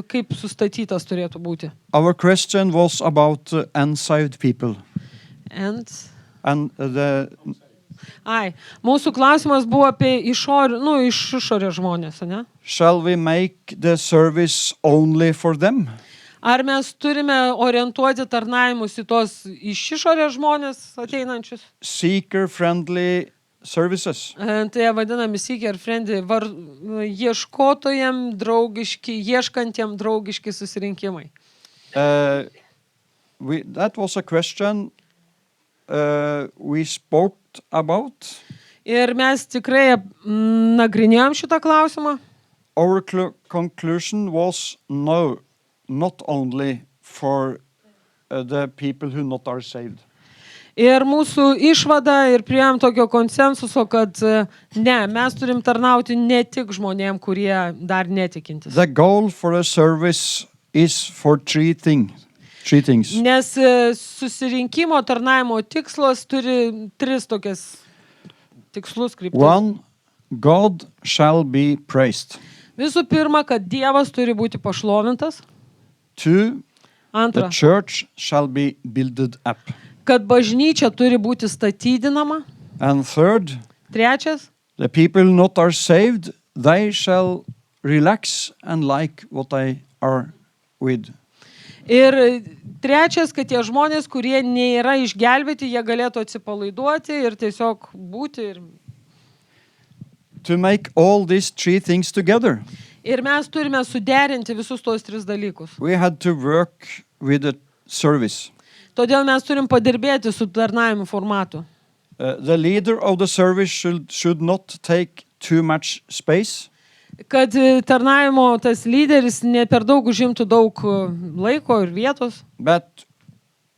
Speaker 2: kaip sustatytas turėtų būti.
Speaker 1: Our question was about unsaved people.
Speaker 2: And mūsų klausimas buvo apie iš išorės žmonės, ne?
Speaker 1: shall we make the service only for them?
Speaker 2: Ar mes turime orientuoti tarnavimus į tos iš išorės žmonės ateinančius?
Speaker 1: Seeker-friendly services.
Speaker 2: Tai vadinami seeker friendly, ieškotojam draugiški, ieškantiem draugiški susirinkimai.
Speaker 1: That was a question we spoke about.
Speaker 2: Ir mes tikrai nagrinėjom šitą klausimą.
Speaker 1: Our conclusion was no, not only for the people who not are saved.
Speaker 2: Ir mūsų išvada ir priėjom tokio konsensuso, kad ne, mes turim tarnauti ne tik žmonėm, kurie dar netikintis.
Speaker 1: The goal for a service is for three things.
Speaker 2: Nes susirinkimo tarnavimo tikslas turi tris tokias tikslus kryptis.
Speaker 1: One, God shall be praised.
Speaker 2: Visų pirma, kad Dievas turi būti pašlovintas.
Speaker 1: Two, the
Speaker 2: Antra,
Speaker 1: church shall be builded up.
Speaker 2: kad bažnyčia turi būti statydinama.
Speaker 1: And third,
Speaker 2: Trečias,
Speaker 1: the people not are saved, they shall relax and like what they are with.
Speaker 2: ir trečias, kad tie žmonės, kurie nėra išgelbėti, jie galėtų atsipalaiduoti ir tiesiog būti.
Speaker 1: To make all these three things together,
Speaker 2: Ir mes turime suderinti visus tos tris dalykus.
Speaker 1: we had to work with the service.
Speaker 2: Todėl mes turim padirbėti su tarnavimu formatu.
Speaker 1: The leader of the service should not take too much space.
Speaker 2: Kad tarnavimo tas lyderis ne per daug užimtų daug laiko ir vietos,
Speaker 1: But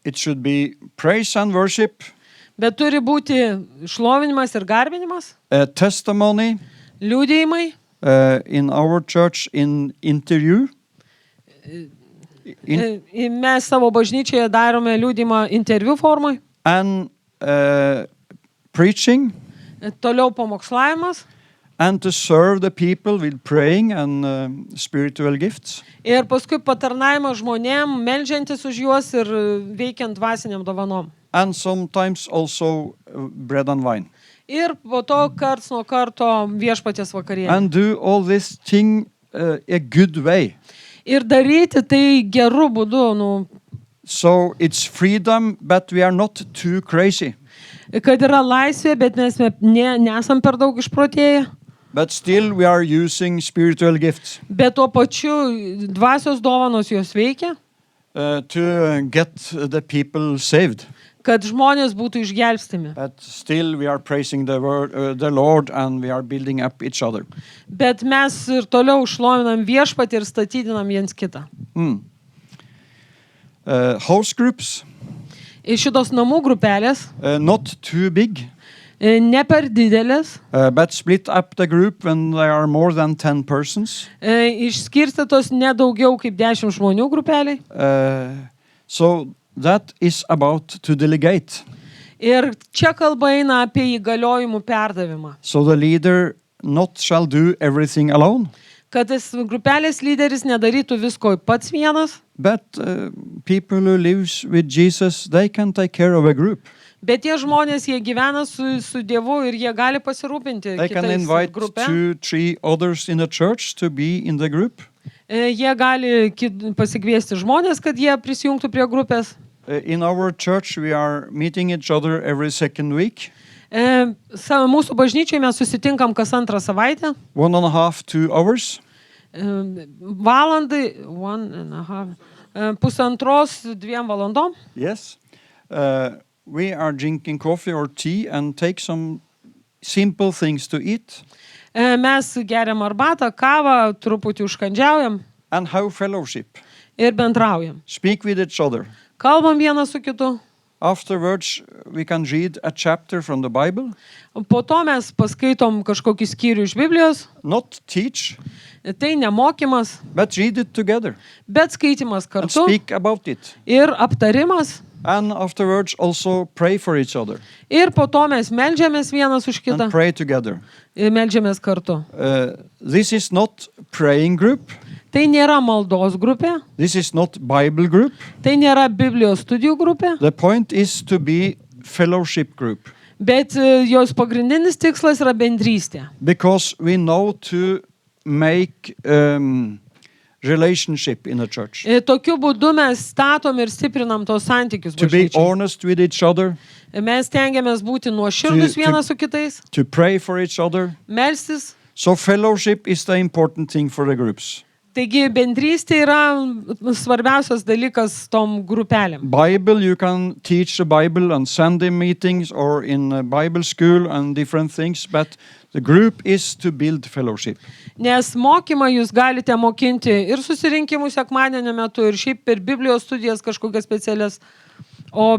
Speaker 1: it should be praise and worship,
Speaker 2: bet turi būti šlovinimas ir garbinimas,
Speaker 1: testimony
Speaker 2: liudijimai.
Speaker 1: in our church in interview.
Speaker 2: Mes savo bažnyčioje darome liudijimą interviu formai,
Speaker 1: And preaching,
Speaker 2: toliau pamokslavimas
Speaker 1: and to serve the people with praying and spiritual gifts.
Speaker 2: ir paskui patarnavimas žmonėm, meldžiantis už juos ir veikiant dvasiniam dovanom.
Speaker 1: And sometimes also bread and wine.
Speaker 2: Ir po to karts nuo karto viešpaties vakarienė.
Speaker 1: And do all this thing a good way.
Speaker 2: Ir daryti tai geru būdu,
Speaker 1: So it's freedom, but we are not too crazy.
Speaker 2: kad yra laisvė, bet mes nesam per daug išprotėję.
Speaker 1: But still we are using spiritual gifts
Speaker 2: Bet tuo pačiu dvasios dovanos jos veikia,
Speaker 1: to get the people saved.
Speaker 2: kad žmonės būtų išgelbstimi.
Speaker 1: But still we are praising the Lord, and we are building up each other.
Speaker 2: Bet mes ir toliau šlovinam viešpatį ir statydinam viens kitą.
Speaker 1: House groups,
Speaker 2: Ir šitos namų grupelės
Speaker 1: not too big,
Speaker 2: ne per didelės,
Speaker 1: but split up the group when there are more than 10 persons.
Speaker 2: išskirstytos ne daugiau kaip 10 žmonių grupeliai.
Speaker 1: So that is about to delegate.
Speaker 2: Ir čia kalba eina apie įgaliojimų perdavimą.
Speaker 1: So the leader not shall do everything alone,
Speaker 2: Kad tas grupelės lyderis nedarytų visko pats vienas,
Speaker 1: but people who lives with Jesus, they can take care of a group.
Speaker 2: bet tie žmonės, jie gyvena su Dievu ir jie gali pasirūpinti
Speaker 1: They can
Speaker 2: kitais
Speaker 1: invite
Speaker 2: grupę.
Speaker 1: 2-3 others in the church to be in the group.
Speaker 2: Jie gali pasikviesti žmonės, kad jie prisijungtų prie grupės.
Speaker 1: In our church, we are meeting each other every second week,
Speaker 2: Mūsų bažnyčiai mes susitinkam kas antrą savaitę.
Speaker 1: 1.5-2 hours.
Speaker 2: valandai, 1.5, pusantros 2 valandom.
Speaker 1: Yes. We are drinking coffee or tea and take some simple things to eat
Speaker 2: Mes geriam arbatą, kavą, truputį užkandžiaujam
Speaker 1: and have fellowship.
Speaker 2: ir bendraujam.
Speaker 1: Speak with each other.
Speaker 2: Kalbam vienas su kitu.
Speaker 1: Afterwards, we can read a chapter from the Bible,
Speaker 2: Po to mes paskaitom kažkokį skyrių iš Biblijos.
Speaker 1: not teach,
Speaker 2: Tai nemokymas,
Speaker 1: but read it together
Speaker 2: bet skaitimas
Speaker 1: and
Speaker 2: kartu
Speaker 1: speak about it.
Speaker 2: ir aptarimas.
Speaker 1: And afterwards, also pray for each other
Speaker 2: Ir po to mes meldžiamės vienas už kitą
Speaker 1: and pray together.
Speaker 2: ir meldžiamės kartu.
Speaker 1: This is not praying group.
Speaker 2: Tai nėra maldos grupė,
Speaker 1: This is not Bible group.
Speaker 2: tai nėra Biblijos studijų grupė,
Speaker 1: The point is to be fellowship group
Speaker 2: bet jos pagrindinis tikslas yra bendrystė.
Speaker 1: because we know to make relationship in a church.
Speaker 2: Tokiu būdu mes statom ir stiprinam tos santykius
Speaker 1: To be
Speaker 2: bažnyčiai.
Speaker 1: honest with each other,
Speaker 2: Mes tengiamės būti nuoširdus
Speaker 1: To-
Speaker 2: vienas su kitais,
Speaker 1: to pray for each other.
Speaker 2: melstis.
Speaker 1: So fellowship is the important thing for the groups.
Speaker 2: Taigi bendrystė yra svarbiausias dalykas tom grupelėm.
Speaker 1: Bible, you can teach the Bible on Sunday meetings or in a Bible school and different things, but the group is to build fellowship.
Speaker 2: Nes mokymą jūs galite mokinti ir susirinkimų sekmadienio metu, ir šiaip per Biblijos studijas kažkokias specialias, o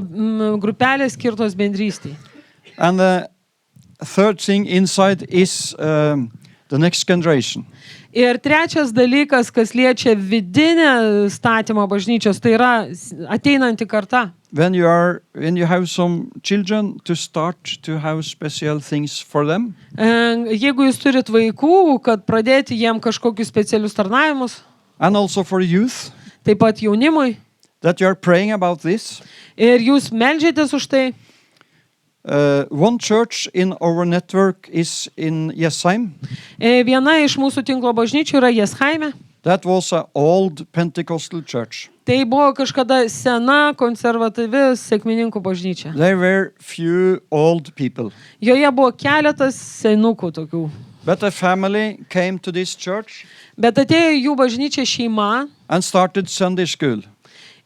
Speaker 2: grupelės skirtos bendrystei.
Speaker 1: And the third thing inside is the next generation.
Speaker 2: Ir trečias dalykas, kas liečia vidinę statymą bažnyčios, tai yra ateinanti karta.
Speaker 1: When you have some children, to start to have special things for them.
Speaker 2: Jeigu jūs turit vaikų, kad pradėti jiem kažkokius specialius tarnavimus,
Speaker 1: And also for youth,
Speaker 2: taip pat jaunimui,
Speaker 1: that you are praying about this.
Speaker 2: ir jūs meldžiatės už tai.
Speaker 1: One church in our network is in Jessheim.
Speaker 2: Viena iš mūsų tinklo bažnyčių yra Jesheime.
Speaker 1: That was an old Pentecostal church.
Speaker 2: Tai buvo kažkada sena konservatyvi sekmininkų bažnyčia.
Speaker 1: There were few old people.
Speaker 2: Joje buvo keletas senukų tokių.
Speaker 1: But a family came to this church
Speaker 2: Bet atėjo jų bažnyčia šeima
Speaker 1: and started Sunday school.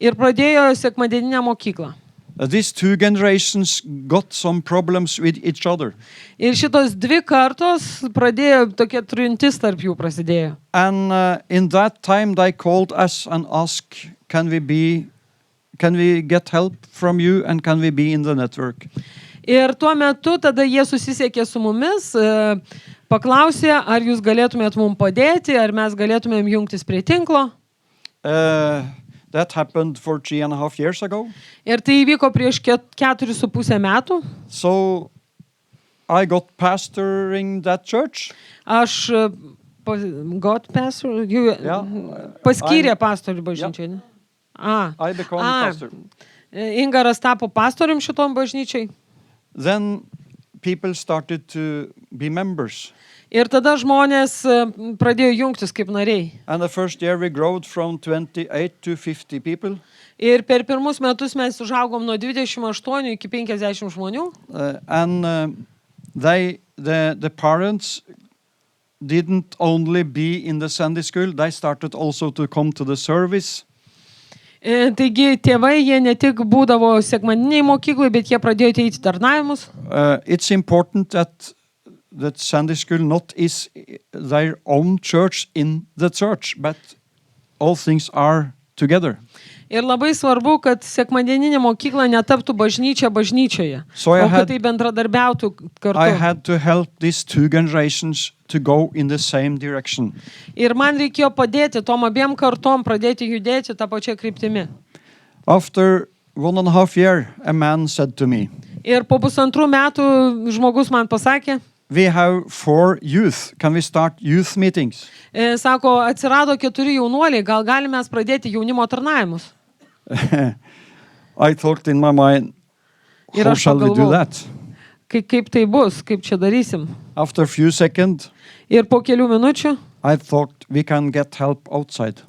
Speaker 2: ir pradėjo sekmadieninę mokyklą.
Speaker 1: These two generations got some problems with each other.
Speaker 2: Ir šitos dvi kartos pradėjo, tokia trintis tarp jų prasidėjo.
Speaker 1: And in that time they called us and asked, can we get help from you and can we be in the network?
Speaker 2: Ir tuo metu tada jie susisiekė su mumis, paklausė, ar jūs galėtumėt mums padėti, ar mes galėtumėm jungtis prie tinklo.
Speaker 1: That happened for 3.5 years ago.
Speaker 2: Ir tai įvyko prieš 4,5 metų.
Speaker 1: So I got pastoring that church.
Speaker 2: Aš paskyrė pastorių bažnyčiai. Ne?
Speaker 1: I became pastor.
Speaker 2: Ingaras tapo pastorium šitom bažnyčiai.
Speaker 1: Then people started to be members.
Speaker 2: Ir tada žmonės pradėjo jungtis kaip nariai.
Speaker 1: And the first year we growed from 28 to 50 people.
Speaker 2: Ir per pirmus metus mes užaugom nuo 28 iki 50 žmonių.
Speaker 1: The parents didn't only be in the Sunday school, they started also to come to the service.
Speaker 2: Taigi tėvai, jie ne tik būdavo sekmadiniai mokyklai, bet jie pradėjo eiti tarnavimus.
Speaker 1: It's important that Sunday school not is their own church in the church, but all things are together.
Speaker 2: Ir labai svarbu, kad sekmadieninė mokykla netaptų bažnyčia bažnyčioje, kad tai bendradarbiautų kartu.
Speaker 1: I had to help these two generations to go in the same direction.
Speaker 2: Ir man reikėjo padėti tom abiem kartom pradėti judėti tą pačią kryptimį.
Speaker 1: After 1.5 years, a man said to me,
Speaker 2: Ir po 2 metų žmogus man pasakė,
Speaker 1: we have 4 youth. Can we start youth meetings?
Speaker 2: Sako, atsirado 4 jaunuoliai, gal galime mes pradėti jaunimo tarnavimus.
Speaker 1: I thought in my mind, how shall we do that?
Speaker 2: Kaip tai bus, kaip čia darysim.
Speaker 1: After a few seconds,
Speaker 2: Ir po kelių minučių
Speaker 1: I thought we can get help outside.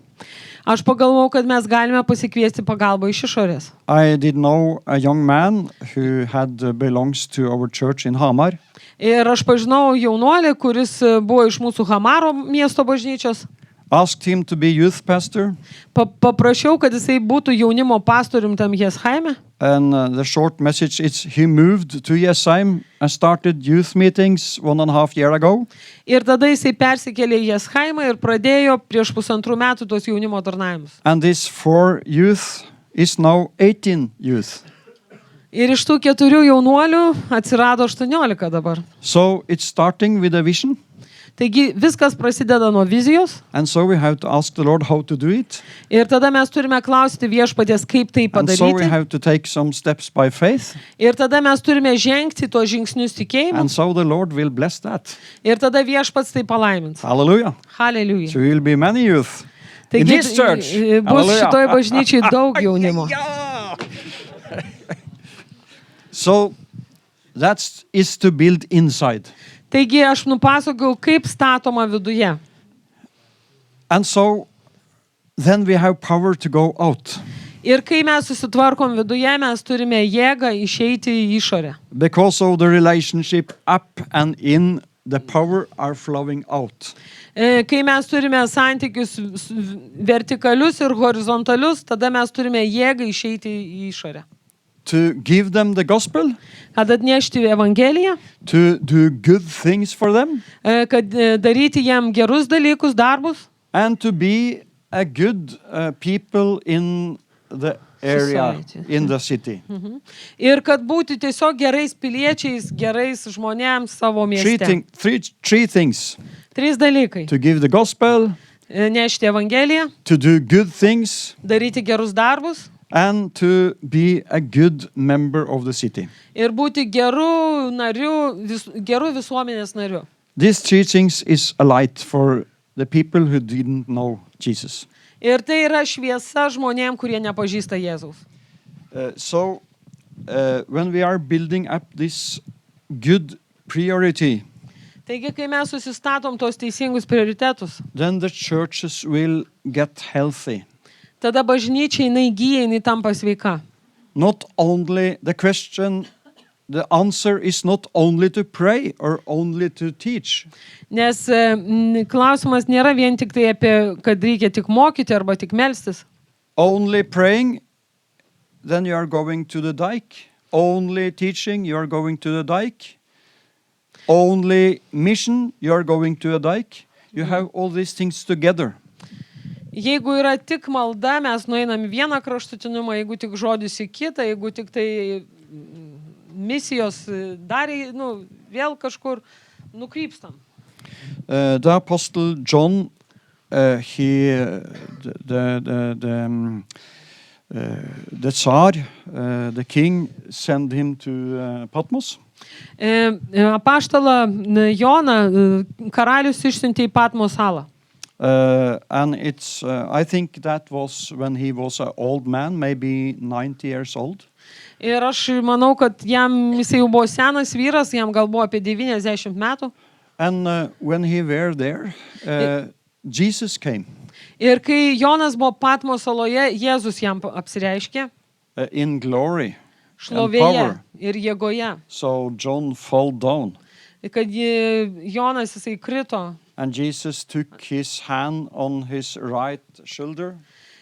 Speaker 2: aš pagalvojau, kad mes galime pasikviesti pagalbą iš išorės.
Speaker 1: I did know a young man who belongs to our church in Hamar.
Speaker 2: Ir aš pažinau jaunuolį, kuris buvo iš mūsų Hamaro miesto bažnyčios.
Speaker 1: asked him to be youth pastor.
Speaker 2: Paprašiau, kad jisai būtų jaunimo pastorium tam Jeshaime.
Speaker 1: And the short message is he moved to Jesheim and started youth meetings 1.5 years ago.
Speaker 2: Ir tada jisai persikėlė į Jeshaimą ir pradėjo prieš 1.5 metų tos jaunimo tarnavimus.
Speaker 1: And this 4 youth is now 18 youth.
Speaker 2: Ir iš tų 4 jaunuolių atsirado 18 dabar.
Speaker 1: So it's starting with a vision.
Speaker 2: Taigi viskas prasideda nuo vizijos.
Speaker 1: And so we have to ask the Lord how to do it.
Speaker 2: Ir tada mes turime klausyti Viešpaties, kaip tai
Speaker 1: And so we
Speaker 2: padaryti.
Speaker 1: have to take some steps by faith.
Speaker 2: Ir tada mes turime žengti tuos žingsnius tikėjimu.
Speaker 1: And so the Lord will bless that.
Speaker 2: Ir tada Viešpats tai palaimins.
Speaker 1: Hallelujah.
Speaker 2: Haleliuja.
Speaker 1: So will be many youth in
Speaker 2: Taigi
Speaker 1: this church.
Speaker 2: bus
Speaker 1: Hallelujah.
Speaker 2: šitoj bažnyčiai daug jaunimo.
Speaker 1: So that is to build inside.
Speaker 2: Taigi aš nupasakojau, kaip statoma viduje.
Speaker 1: And so then we have power to go out.
Speaker 2: Ir kai mes susitvarkom viduje, mes turime jėgą išeiti į išorę.
Speaker 1: Because of the relationship up and in, the power are flowing out.
Speaker 2: Kai mes turime santykius vertikalius ir horizontalius, tada mes turime jėgą išeiti į išorę.
Speaker 1: To give them the gospel,
Speaker 2: Kad atnešti Evangeliją,
Speaker 1: to do good things for them,
Speaker 2: kad daryti jiem gerus dalykus, darbus.
Speaker 1: and to be a good people in the area,
Speaker 2: Society.
Speaker 1: in the city.
Speaker 2: Ir kad būti tiesiog gerais piliečiais, gerais žmonėms savo mieste.
Speaker 1: Three things.
Speaker 2: 3 dalykai.
Speaker 1: To give the gospel,
Speaker 2: Nešti Evangeliją,
Speaker 1: to do good things,
Speaker 2: daryti gerus darbus
Speaker 1: and to be a good member of the city.
Speaker 2: ir būti geru nariu, geru visuomenės nariu.
Speaker 1: These 3 things is a light for the people who didn't know Jesus.
Speaker 2: Ir tai yra šviesa žmonėm, kurie nepažįsta Jėzaus.
Speaker 1: So when we are building up this good priority,
Speaker 2: Taigi, kai mes susistatom tos teisingus prioritetus,
Speaker 1: then the churches will get healthy.
Speaker 2: tada bažnyčia jinai gyja, jinai tampa sveika.
Speaker 1: Not only the answer is not only to pray or only to teach.
Speaker 2: Nes klausimas nėra vien tik tai apie, kad reikia tik mokyti arba tik melstis.
Speaker 1: Only praying, then you are going to the dike. Only teaching, you are going to the dike. Only mission, you are going to a dike. You have all these things together.
Speaker 2: Jeigu yra tik malda, mes nueinam į vieną kraštutinumą, jeigu tik žodis į kitą, jeigu tik tai misijos dar, vėl kažkur nukrypstam.
Speaker 1: The Apostle John, the Tsar, the king, sent him to Patmos.
Speaker 2: Apaštalą Joną karalius išsiuntė į Patmo salą.
Speaker 1: And it's, I think that was when he was an old man, maybe 90 years old.
Speaker 2: Ir aš manau, kad jisai jau buvo senas vyras, jam gal buvo apie 90 metų.
Speaker 1: And when he were there, Jesus came.
Speaker 2: Ir kai Jonas buvo Patmo saloje, Jėzus jam apsireiškė
Speaker 1: In glory and
Speaker 2: šlovėje
Speaker 1: power.
Speaker 2: ir jėgoje.
Speaker 1: So John fell down.
Speaker 2: Kad Jonas jisai krito.
Speaker 1: And Jesus took his hand on his right shoulder.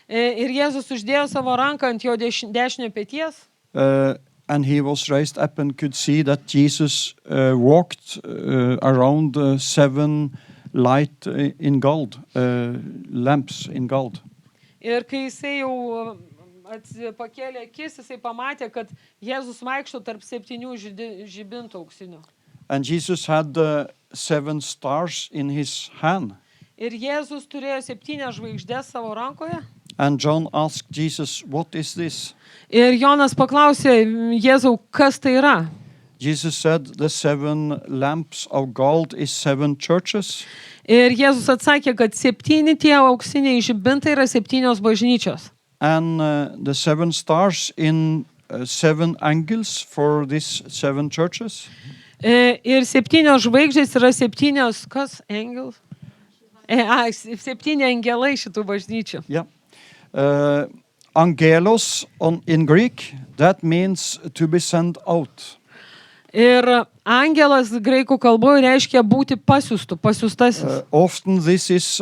Speaker 2: Ir Jėzus uždėjo savo ranką ant jo dešinio peties.
Speaker 1: And he was raised up and could see that Jesus walked around 7 light in gold, lamps in gold.
Speaker 2: Ir kai jisai jau pakėlė akis, jisai pamatė, kad Jėzus vaikšto tarp 7 žibintų auksinių.
Speaker 1: And Jesus had 7 stars in his hand.
Speaker 2: Ir Jėzus turėjo 7 žvaigždės savo rankoje.
Speaker 1: And John asked Jesus, what is this?
Speaker 2: Ir Jonas paklausė Jėzau, kas tai yra?
Speaker 1: Jesus said, the 7 lamps of gold is 7 churches.
Speaker 2: Ir Jėzus atsakė, kad 7 tie auksiniai žibintai yra 7 bažnyčios.
Speaker 1: And the 7 stars in 7 angles for these 7 churches.
Speaker 2: Ir 7 žvaigždės yra 7, kas? Angels? 7 angelai šitų bažnyčių.
Speaker 1: Yeah. Angelos in Greek, that means to be sent out.
Speaker 2: Ir angelas graikų kalboje reiškia būti pasiųstu, pasiųstasis.
Speaker 1: Often this is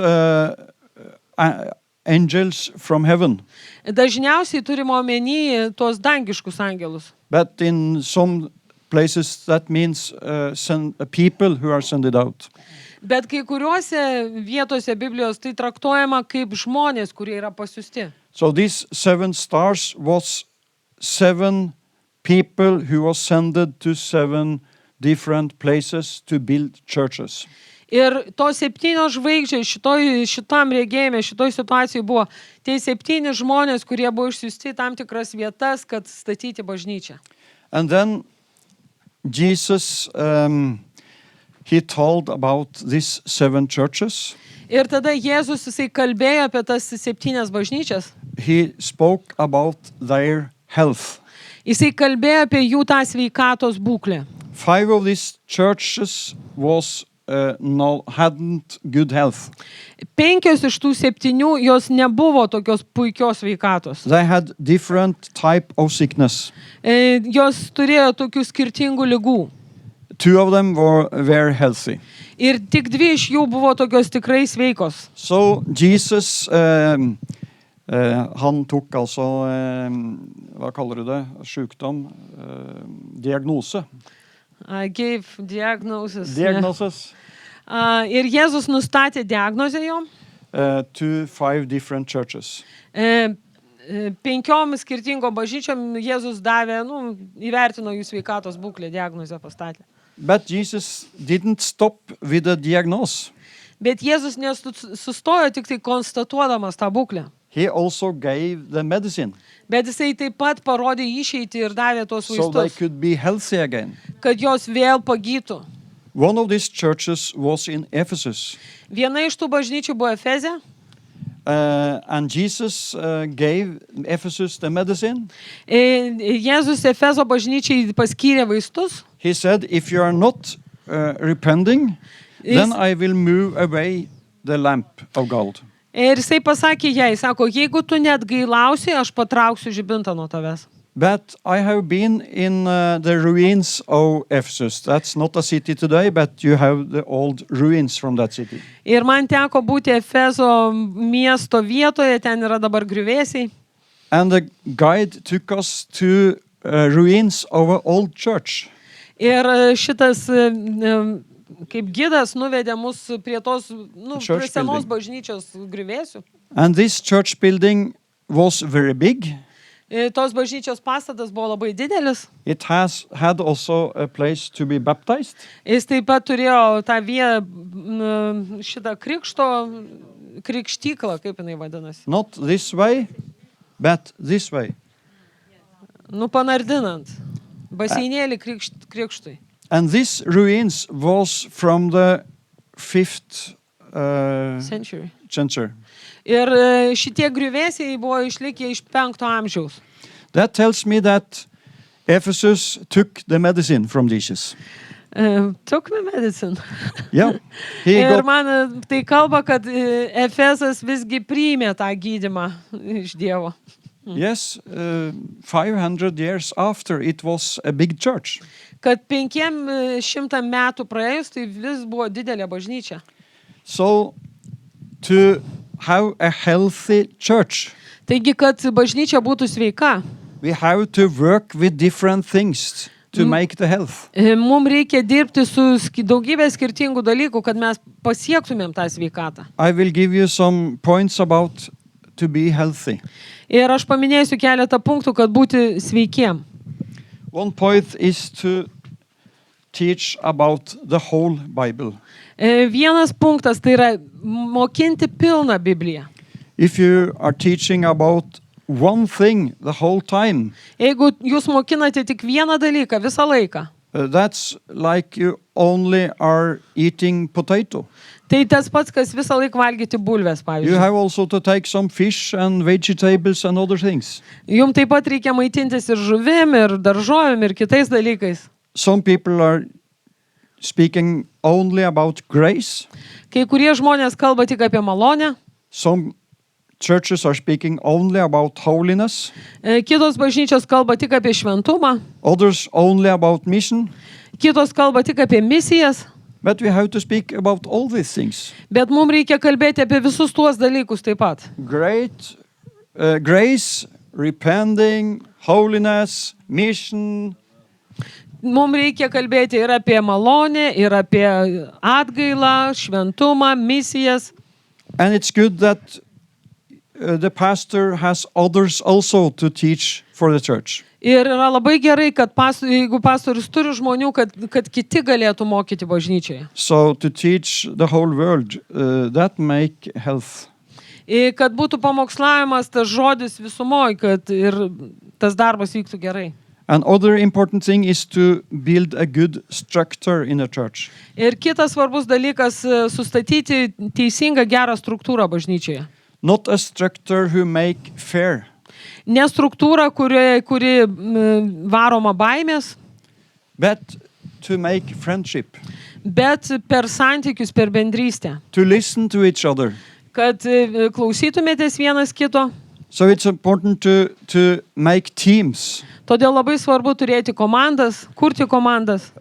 Speaker 1: angels from heaven.
Speaker 2: Dažniausiai turime omeny tuos dangiškus angelus.
Speaker 1: But in some places that means people who are sent out.
Speaker 2: Bet kai kuriuose vietose Biblijos tai traktuojama kaip žmonės, kurie yra pasiųsti.
Speaker 1: So these 7 stars was 7 people who was sent to 7 different places to build churches.
Speaker 2: Ir tos 7 žvaigždės šitam regėjime, šitoj situacijai buvo tie 7 žmonės, kurie buvo išsiųsti į tam tikras vietas, kad statyti bažnyčią.
Speaker 1: And then Jesus, he told about these 7 churches.
Speaker 2: Ir tada Jėzus jisai kalbėjo apie tas 7 bažnyčias.
Speaker 1: He spoke about their health.
Speaker 2: Jisai kalbėjo apie jų tą sveikatos būklę.
Speaker 1: 5 of these churches hadn't good health.
Speaker 2: 5 iš tų 7 jos nebuvo tokios puikios sveikatos.
Speaker 1: They had different type of sickness.
Speaker 2: Jos turėjo tokių skirtingų ligų.
Speaker 1: 2 of them were very healthy.
Speaker 2: Ir tik 2 iš jų buvo tokios tikrai sveikos.
Speaker 1: So Jesus, han tok altså, hva kaller du det, sykdom, diagnose.
Speaker 2: I gave diagnosis.
Speaker 1: Diagnosis
Speaker 2: Ir Jėzus nustatė diagnozę jom.
Speaker 1: To 5 different churches.
Speaker 2: 5 skirtingom bažnyčiom Jėzus davė, įvertino jų sveikatos būklę, diagnozę pastatė.
Speaker 1: But Jesus didn't stop with the diagnosis.
Speaker 2: Bet Jėzus nesustojo tik tai konstatuodamas tą būklę.
Speaker 1: He also gave the medicine.
Speaker 2: Bet jisai taip pat parodė išeitį ir davė tos
Speaker 1: So they
Speaker 2: vaistus,
Speaker 1: could be healthy again.
Speaker 2: kad jos vėl pagytų.
Speaker 1: One of these churches was in Ephesus.
Speaker 2: Viena iš tų bažnyčių buvo Efeze.
Speaker 1: And Jesus gave Ephesus the medicine.
Speaker 2: Jėzus Efezo bažnyčiai paskyrė vaistus.
Speaker 1: He said, if you are not repenting, then I will move away the lamp of gold.
Speaker 2: Ir jisai pasakė jai, sako, jeigu tu net gailausi, aš patrauksiu žibintą nuo tavęs.
Speaker 1: But I have been in the ruins of Ephesus. That's not a city today, but you have the old ruins from that city.
Speaker 2: Ir man teko būti Efezo miesto vietoje, ten yra dabar griuvėsiai.
Speaker 1: And the guide took us to ruins of an old church.
Speaker 2: Ir šitas kaip gidas nuvedė mus prie tos, prie senos bažnyčios griuvėsių.
Speaker 1: And this church building was very big.
Speaker 2: Tos bažnyčios pastatas buvo labai didelis.
Speaker 1: It had also a place to be baptized.
Speaker 2: Jis taip pat turėjo tą šitą krikštyklą, kaip jinai vadinasi.
Speaker 1: Not this way, but this way.
Speaker 2: Panardinant. Baseinėlį krikštui.
Speaker 1: And this ruins was from the 5th
Speaker 2: Century.
Speaker 1: century.
Speaker 2: Ir šitie griuvėsiai buvo išlikę iš 5 amžiaus.
Speaker 1: That tells me that Ephesus took the medicine from Jesus.
Speaker 2: Took me medicine.
Speaker 1: Yeah. He
Speaker 2: Ir
Speaker 1: got,
Speaker 2: man tai kalba, kad Efesas visgi priėmė tą gydymą iš Dievo.
Speaker 1: yes, 500 years after it was a big church.
Speaker 2: Kad 500 metų praėjus, tai vis buvo didelė bažnyčia.
Speaker 1: So to have a healthy church,
Speaker 2: Taigi, kad bažnyčia būtų sveika,
Speaker 1: we have to work with different things to make the health.
Speaker 2: mums reikia dirbti su daugybė skirtingų dalykų, kad mes pasiektumėm tą sveikatą.
Speaker 1: I will give you some points about to be healthy.
Speaker 2: Ir aš paminėsiu keletą punktų, kad būti sveikiem.
Speaker 1: One point is to teach about the whole Bible.
Speaker 2: Vienas punktas tai yra mokinti pilną Bibliją.
Speaker 1: If you are teaching about one thing the whole time,
Speaker 2: Jeigu jūs mokinate tik vieną dalyką visą laiką,
Speaker 1: that's like you only are eating potato.
Speaker 2: tai tas pats, kas visą laiką valgyti bulves,
Speaker 1: You
Speaker 2: pavyzdžiui.
Speaker 1: have also to take some fish and vegetables and other things.
Speaker 2: Jums taip pat reikia maitintis ir žuvim, ir daržovim, ir kitais dalykais.
Speaker 1: Some people are speaking only about grace.
Speaker 2: Kai kurie žmonės kalba tik apie malonę,
Speaker 1: Some churches are speaking only about holiness.
Speaker 2: kitos bažnyčios kalba tik apie šventumą,
Speaker 1: Others only about mission.
Speaker 2: kitos kalba tik apie misijas.
Speaker 1: But we have to speak about all these things.
Speaker 2: Bet mums reikia kalbėti apie visus tuos dalykus taip pat.
Speaker 1: Grace, repenting, holiness, mission.
Speaker 2: Mums reikia kalbėti ir apie malonę, ir apie atgailą, šventumą, misijas.
Speaker 1: And it's good that the pastor has others also to teach for the church.
Speaker 2: Ir yra labai gerai, kad jeigu pastorius turi žmonių, kad kiti galėtų mokyti bažnyčioje.
Speaker 1: So to teach the whole world, that make health.
Speaker 2: Ir kad būtų pamokslavimas tas žodis visumoj, kad ir tas darbas vyktų gerai.
Speaker 1: And other important thing is to build a good structure in a church.
Speaker 2: Ir kitas svarbus dalykas sustatyti teisingą gerą struktūrą bažnyčioje.
Speaker 1: Not a structure who make fear.
Speaker 2: Ne struktūra, kuri varoma baimės,
Speaker 1: But to make friendship,
Speaker 2: bet per santykius, per bendrystę.
Speaker 1: to listen to each other.
Speaker 2: Kad klausytumėtės vienas kito.
Speaker 1: So it's important to make teams.
Speaker 2: Todėl labai svarbu turėti komandas, kurti komandas.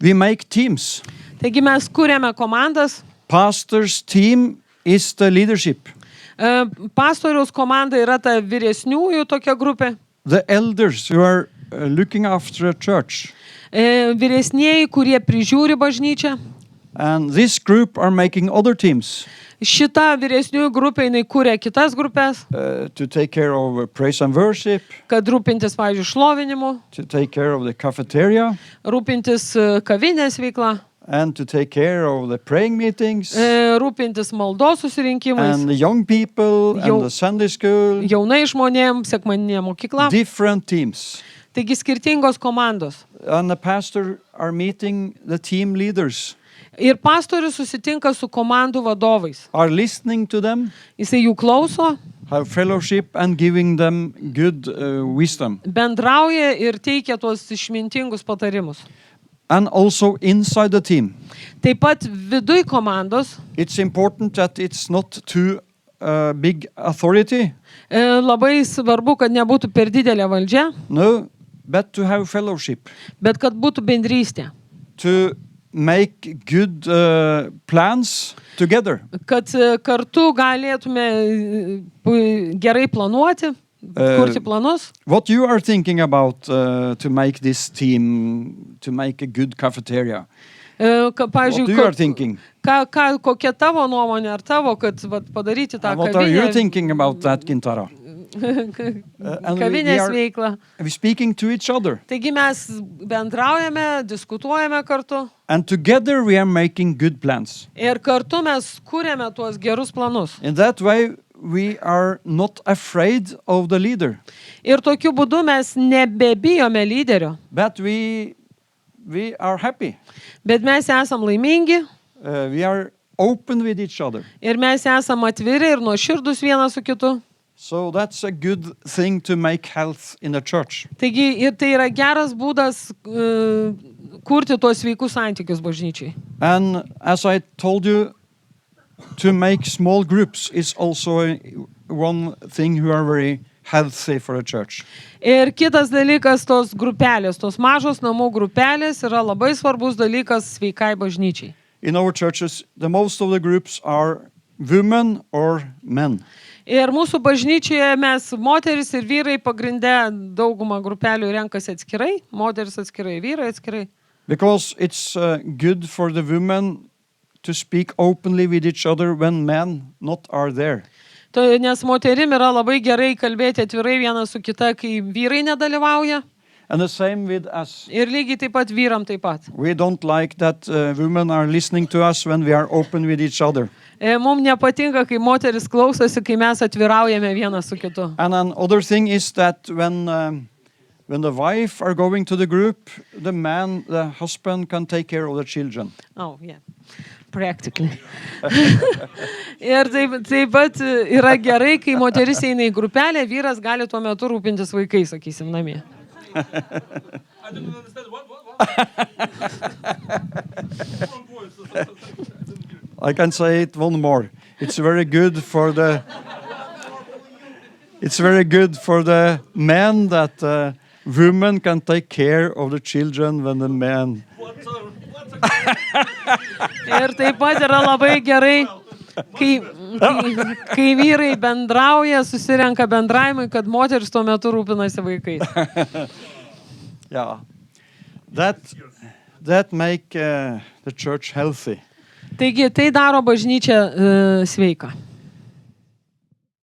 Speaker 1: We make teams.
Speaker 2: Taigi mes kūrėme komandas.
Speaker 1: Pastor's team is the leadership.
Speaker 2: Pastoriaus komanda yra ta vyresniųjų tokia grupė.
Speaker 1: The elders who are looking after a church.
Speaker 2: Vyresnieji, kurie prižiūri bažnyčią.
Speaker 1: And this group are making other teams.
Speaker 2: Šita vyresniųjų grupė, jinai kūrė kitas grupės.
Speaker 1: To take care of praise and worship.
Speaker 2: Kad rūpintis, pavyzdžiui, šlovinimu.
Speaker 1: To take care of the cafeteria.
Speaker 2: Rūpintis kavinės veikla.
Speaker 1: And to take care of the praying meetings.
Speaker 2: Rūpintis maldos susirinkimais.
Speaker 1: And the young people and the Sunday school.
Speaker 2: Jaunai žmonėm, sekmaninė mokykla.
Speaker 1: Different teams.
Speaker 2: Taigi skirtingos komandos.
Speaker 1: And the pastor are meeting the team leaders.
Speaker 2: Ir pastorius susitinka su komandų vadovais.
Speaker 1: Are listening to them.
Speaker 2: Jisai jų klauso.
Speaker 1: Have fellowship and giving them good wisdom.
Speaker 2: Bendrauja ir teikia tuos išmintingus patarimus.
Speaker 1: And also inside the team.
Speaker 2: Taip pat viduj komandos.
Speaker 1: It's important that it's not too big authority.
Speaker 2: Labai svarbu, kad nebūtų per didelė valdžia.
Speaker 1: No, but to have fellowship.
Speaker 2: Bet kad būtų bendrystė.
Speaker 1: To make good plans together.
Speaker 2: Kad kartu galėtume gerai planuoti, kurti planus.
Speaker 1: What you are thinking about to make this team, to make a good cafeteria? What you are thinking?
Speaker 2: Kokia tavo nuomonė ar tavo, kad padaryti tą
Speaker 1: kavinę? What are you thinking about that, Gintara?
Speaker 2: Kavinės veiklą.
Speaker 1: We're speaking to each other.
Speaker 2: Taigi mes bendraujame, diskutuojame kartu.
Speaker 1: And together we are making good plans.
Speaker 2: Ir kartu mes kūrėme tuos gerus planus.
Speaker 1: In that way we are not afraid of the leader.
Speaker 2: Ir tokiu būdu mes nebebijome lyderio.
Speaker 1: But we are happy.
Speaker 2: Bet mes esam laimingi.
Speaker 1: We are open with each other.
Speaker 2: Ir mes esam atviri ir nuoširdūs vienas su kitu.
Speaker 1: So that's a good thing to make health in the church.
Speaker 2: Taigi ir tai yra geras būdas kurti tuos sveikus santykius bažnyčiai.
Speaker 1: And as I told you, to make small groups is also one thing who are very healthy for a church.
Speaker 2: Ir kitas dalykas, tos grupelės, tos mažos namų grupelės yra labai svarbus dalykas sveikai bažnyčiai.
Speaker 1: In our churches, the most of the groups are women or men.
Speaker 2: Ir mūsų bažnyčioje mes moteris ir vyrai pagrinde daugumą grupelių renkasi atskirai, moteris atskirai, vyrai atskirai.
Speaker 1: Because it's good for the women to speak openly with each other when men not are there.
Speaker 2: Nes moterim yra labai gerai kalbėti atvirai vienas su kita, kai vyrai nedalyvauja.
Speaker 1: And the same with us.
Speaker 2: Ir lygiai taip pat vyram taip pat.
Speaker 1: We don't like that women are listening to us when we are open with each other.
Speaker 2: Mums nepatinka, kai moteris klausosi, kai mes atviraujame vienas su kitu.
Speaker 1: And another thing is that when the wife are going to the group, the husband can take care of the children.
Speaker 2: Oh, yeah. Practically. Ir taip pat yra gerai, kai moteris eina į grupelę, vyras gali tuo metu rūpintis vaikais, sakysim, namie.
Speaker 3: I didn't understand. What?
Speaker 1: I can say it one more. It's very good for the men that women can take care of the children when the men.
Speaker 3: What
Speaker 2: Ir taip pat yra labai gerai, kai vyrai bendrauja, susirenka bendravimui, kad moteris tuo metu rūpinasi vaikais.
Speaker 1: Yeah. That make the church healthy.
Speaker 2: Taigi tai daro bažnyčią sveiką.